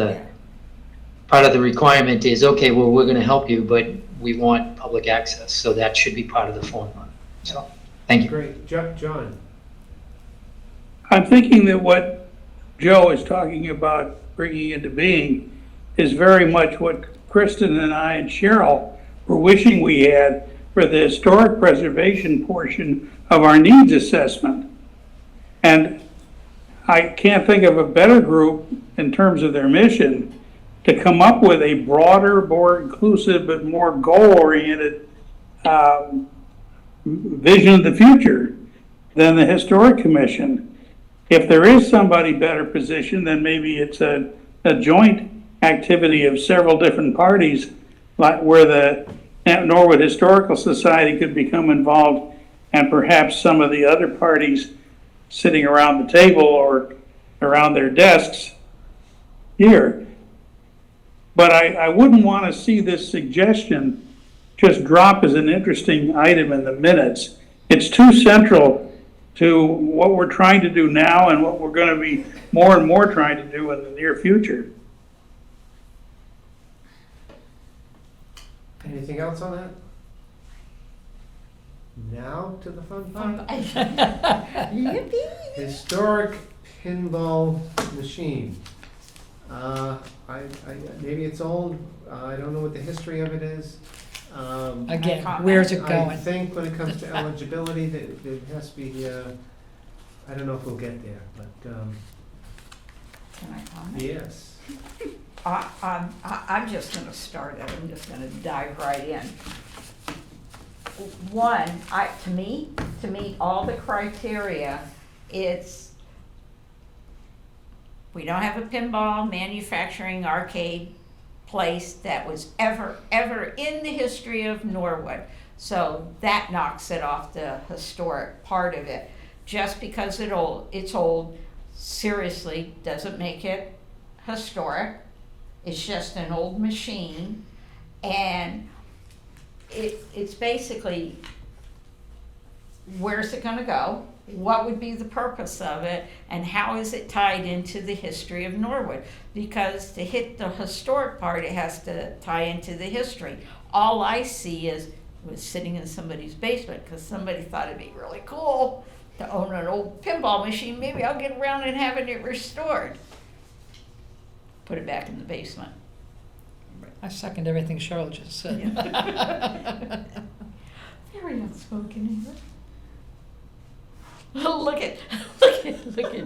the requirement is, okay, well, we're gonna help you, but we want public access, so that should be part of the formula. So, thank you. Great. John? I'm thinking that what Joe is talking about bringing into being is very much what Kristen and I and Cheryl were wishing we had for the historic preservation portion of our needs assessment. And I can't think of a better group in terms of their mission to come up with a broader, more inclusive, but more goal-oriented vision of the future than the Historic Commission. If there is somebody better positioned, then maybe it's a joint activity of several different parties, like where the Norwood Historical Society could become involved, and perhaps some of the other parties sitting around the table or around their desks here. But I wouldn't want to see this suggestion just drop as an interesting item in the minutes. It's too central to what we're trying to do now and what we're going to be more and more trying to do in the near future. Anything else on that? Now to the fun part. Yippee! Historic pinball machine. Maybe it's old, I don't know what the history of it is. Again, I where's it I going? think when it comes to eligibility, that there has to be, I don't know if we'll get there, but, Can I comment? yes. I'm just gonna start it, I'm just gonna dive right in. One, to meet all the criteria, we don't have a pinball manufacturing arcade place that was ever in the history of Norwood. So that knocks it off the historic part of it. Just because it's old, seriously, doesn't make it historic. It's just an old machine, and it's basically, where's it gonna go? What would be the purpose of it, and how is it tied into the history of Norwood? Because to hit the historic part, it has to tie into the history. All I see is, it was sitting in somebody's basement, because somebody thought it'd be really cool to own an old pinball machine. Maybe I'll get around and having it restored. Put it back in the basement. I second everything Cheryl just said. Very outspoken, look at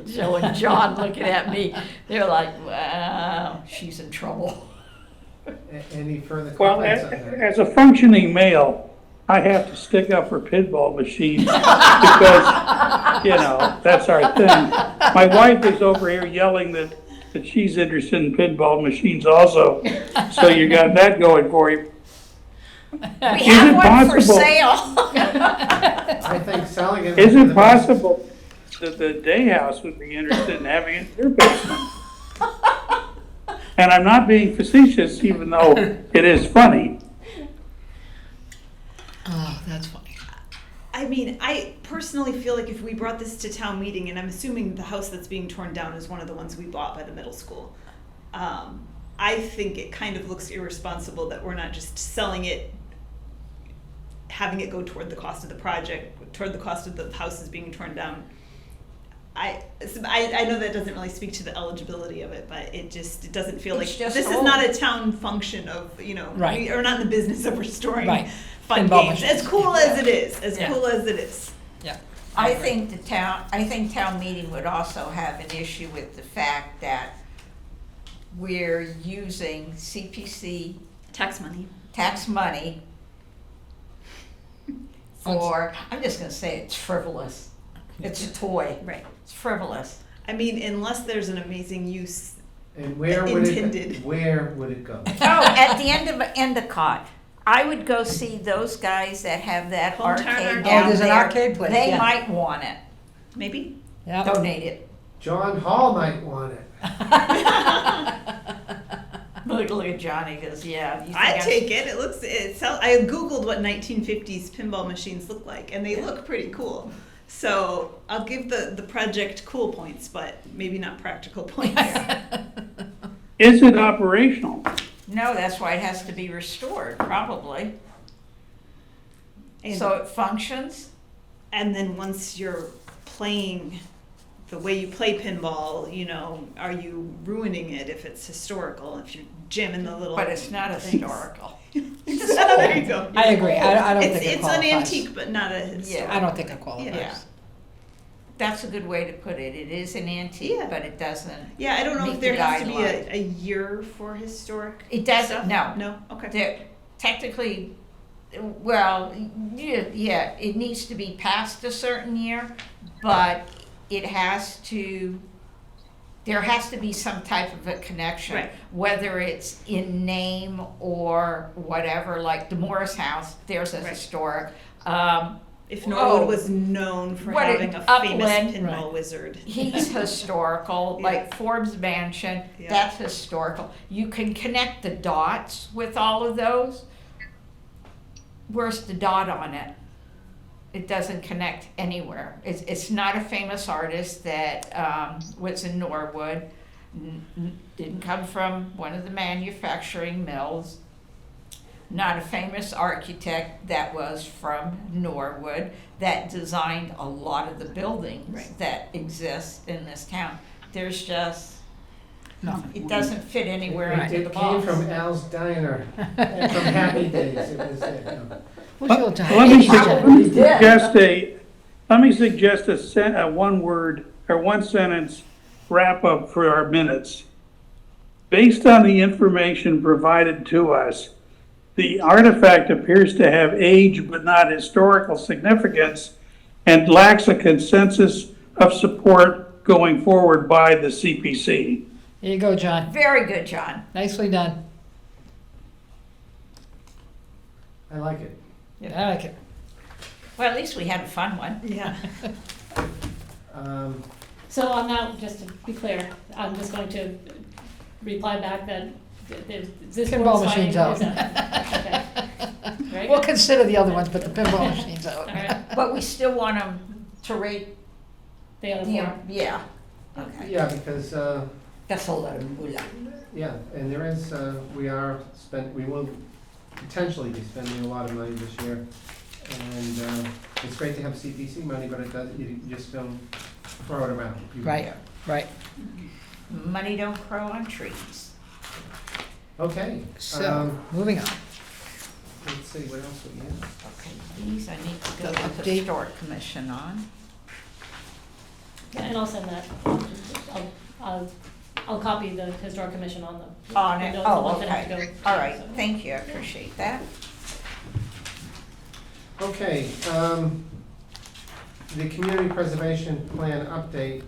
Joe and John looking at me. They're like, wow, she's in trouble. Any further Well, comments on that? as a functioning male, I have to stick up for pinball machines because, that's our thing. My wife is over here yelling that she's interested in pinball machines also. So you got that going for you. We have one for possible? sale. I think selling it. Is it possible that the day house would be interested in having it in their basement? And I'm not being facetious, even though it is funny. Oh, that's funny. I mean, I personally feel like if we brought this to town meeting, and I'm assuming the house that's being torn down is one of the ones we bought by the middle school, I think it kind of looks irresponsible that we're not just selling it, having it go toward the cost of the project, toward the cost of the houses being torn down. I know that doesn't really speak to the eligibility of it, but it doesn't feel It's like just this is old. not a town function of, Right. we are not in the business of restoring Right. fun Pinball games. machines. As cool as it is, Yeah. cool as it is. Yeah. I think town meeting would also have an issue with the fact that we're using CPC Tax money. tax money for, I'm just gonna say it's frivolous. It's a toy. Right. It's frivolous. I mean, unless there's an amazing use. And where would it, Intended. where would it go? Oh, at the end of Endicott, I would go see those guys that have that Hometown arcade arcade. down Oh, there's an there. arcade place, They yeah. might want it. Maybe? Yeah. Donate it. John Hall might want it. Look at Johnny, goes, yeah. you think I'd I'm- take it. I Googled what 1950s pinball machines look like, and they look pretty cool. So I'll give the project cool points, but maybe not practical points. Is it operational? No, that's why it has to be restored, probably. And, So it functions? and then once you're playing the way you play pinball, are you ruining it if it's historical? If you're jamming the little. But it's not things. historical. There you go. I agree. I don't It's think it it's qualifies. an antique, but not a historical. I don't think it qualifies. Yeah. That's a good way to put it. It is an antique, Yeah. but it doesn't, Yeah, I don't know Meet if there the has to be guideline. a year for historic. it doesn't, stuff? no. No. Okay. There, technically, well, yeah, it needs to be past a certain year, but it has to, there has to be some type of a connection. Right. Whether it's in name or whatever, like the Morris House, there's a Right. historic. If Norwood Oh. was known for What having an a famous upland. pinball Right. wizard. He's historical, Yeah. like Forbes Mansion, Yeah. that's historical. You can connect the dots with all of those. Where's the dot on it? It doesn't connect anywhere. It's not a famous artist that was in Norwood, didn't come from one of the manufacturing mills. Not a famous architect that was from Norwood that designed a lot of the buildings Right. that exist in this town. There's just, Nothing. it doesn't fit anywhere It into the it came box. from Al's Diner, from Happy Days, it was there. Who's your time? Let me Probably did. suggest a one word or one sentence wrap up for our minutes. Based on the information provided to us, the artifact appears to have age but not historical significance and lacks a consensus of support going forward by the CPC. There you go, John. Very good, John. Nicely done. I like it. I like it. Well, at least we had a fun one. Yeah. So on that, just to be clear, I'm just going to reply back that this Pinball board's finding machines out. is okay. Very We'll good. consider the other ones, but the pinball machine's out. All right, But we still want them to rate, the other four. yeah. Okay. Yeah, because, That's a lot of moolah. yeah, and there is, we will potentially be spending a lot of money this year. And it's great to have CPC money, but you just don't throw it around. Right, right. Money don't grow on trees. Okay, So, moving on. let's see, what else we have? Okay, these I need to go The to update. the historic commission on. Yeah, and I'll send that. I'll copy the historic commission on the. On the it, notes, the oh, ones that have to okay. go. All right, So- thank you, I appreciate that. Okay, the community preservation plan update,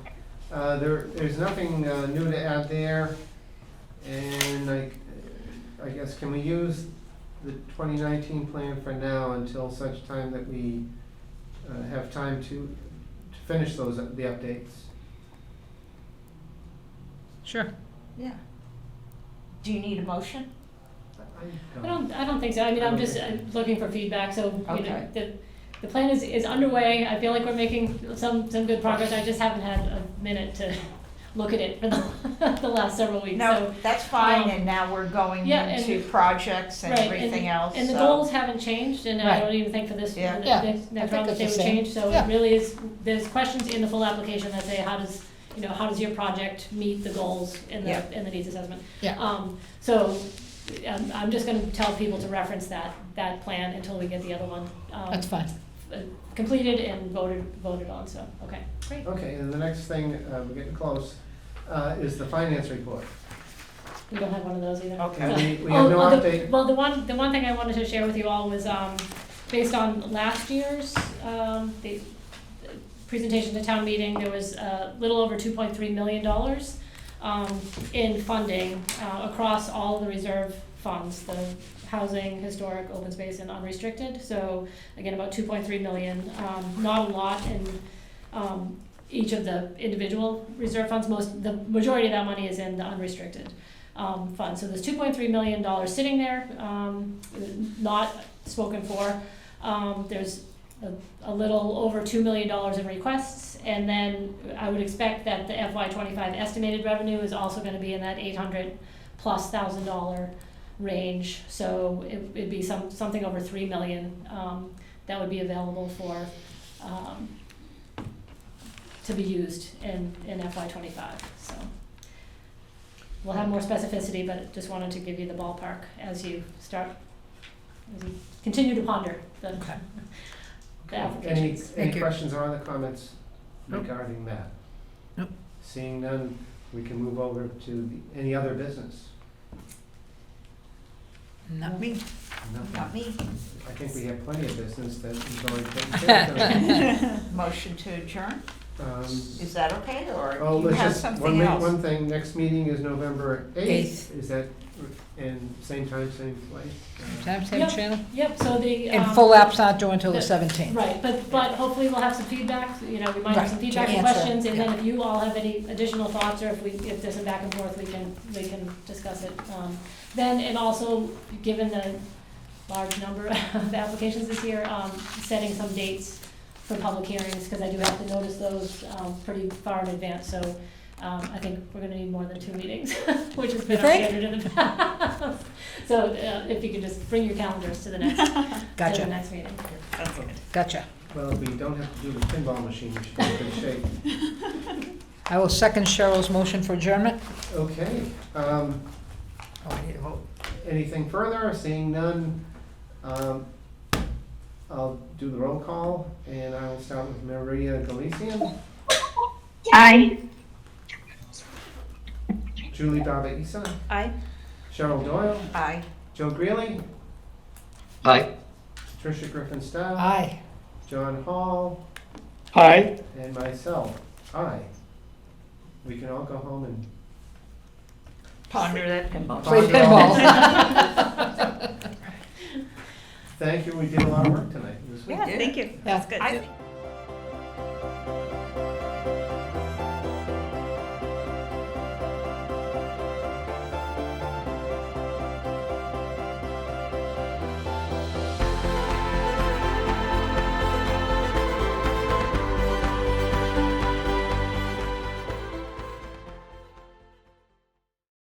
there's nothing new to add there. And I guess, can we use the 2019 plan for now until such time that we have time to finish the updates? Sure. Yeah. Do you need a motion? I don't think so. I mean, I'm just looking for feedback, so, you know, Okay. the plan is underway. I feel like we're making some good progress. I just haven't had a minute to look at it for the last several weeks, No, so. that's fine, um, and now we're going yeah, and- into projects and Right, everything else, And the so- goals haven't changed, and I Right. don't even think for this, Yeah. the Yeah, next I round think that they it's would the same. change, so Yeah. it really is, there's questions in the full application that say, how does your project meet the goals in Yeah. the needs assessment? Yeah. So, I'm just gonna tell people to reference that plan until we get the other one, That's fine. completed and voted on, so, okay, great. Okay, and the next thing, we're getting close, is the finance report. We don't have one of those either. Okay. And we have no Oh, update. Well, the one thing I wanted to share with you all was, based on last year's, the presentation to town meeting, there was a little over $2.3 million, in funding, across all the reserve funds, the housing, historic, open space, and unrestricted. So again, about 2.3 million, not a lot in, each of the individual reserve funds. The majority of that money is in the unrestricted fund. So there's $2.3 million sitting there, not spoken for. There's a little over $2 million in requests, and then I would expect that the FY25 estimated revenue is also going to be in that $800,000+ range. So it'd be something over $3 million that would be available for to be used in FY25. So we'll have more specificity, but just wanted to give you the ballpark as you continue to ponder the applications. Any you. questions or other comments Nope. regarding that? Nope. Seeing none, we can move over to any other business. Not me. Not me. I think we have plenty of business that we've already taken care of. Motion to adjourn? Um, Is that okay, or Oh, you let's have just, something else? one thing, next meeting is November 8th. Eighth. Is that, and same time, same place? Same Yep. channel? Yep, so the. And full app's not due until the the- 17th. Right, but hopefully we'll have some feedback, we might have some Right, feedback to and answer, questions, and then yeah. if you all have any additional thoughts, or if there's some back and forth, we can discuss it. Then, and also, given the large number of applications this year, setting some dates for public hearings, because I do have to notice those, pretty far in advance, so, I think we're gonna need more than 2 meetings, which has been You our think? standard in the past. So, if you could just bring your calendars to the next, to the Gotcha, next meeting. gotcha. Well, if we don't have to do the pinball machine, we should be in good shape. I will second Cheryl's motion for adjournment. Okay, Oh, I need a vote. anything further? Seeing none, I'll do the roll call, and I will start with Maria Galician, Aye. Julie Daba Isa, Aye. Cheryl Doyle, Aye. Joe Greeley, Aye. Tricia Griffin Stout, Aye. John Hall, Aye. and myself. Aye. We can all go home and Ponder that pinball. Play pinball. Thank you, we did a lot of work tonight. It was Yeah, did. thank you. Yeah. That's good. I think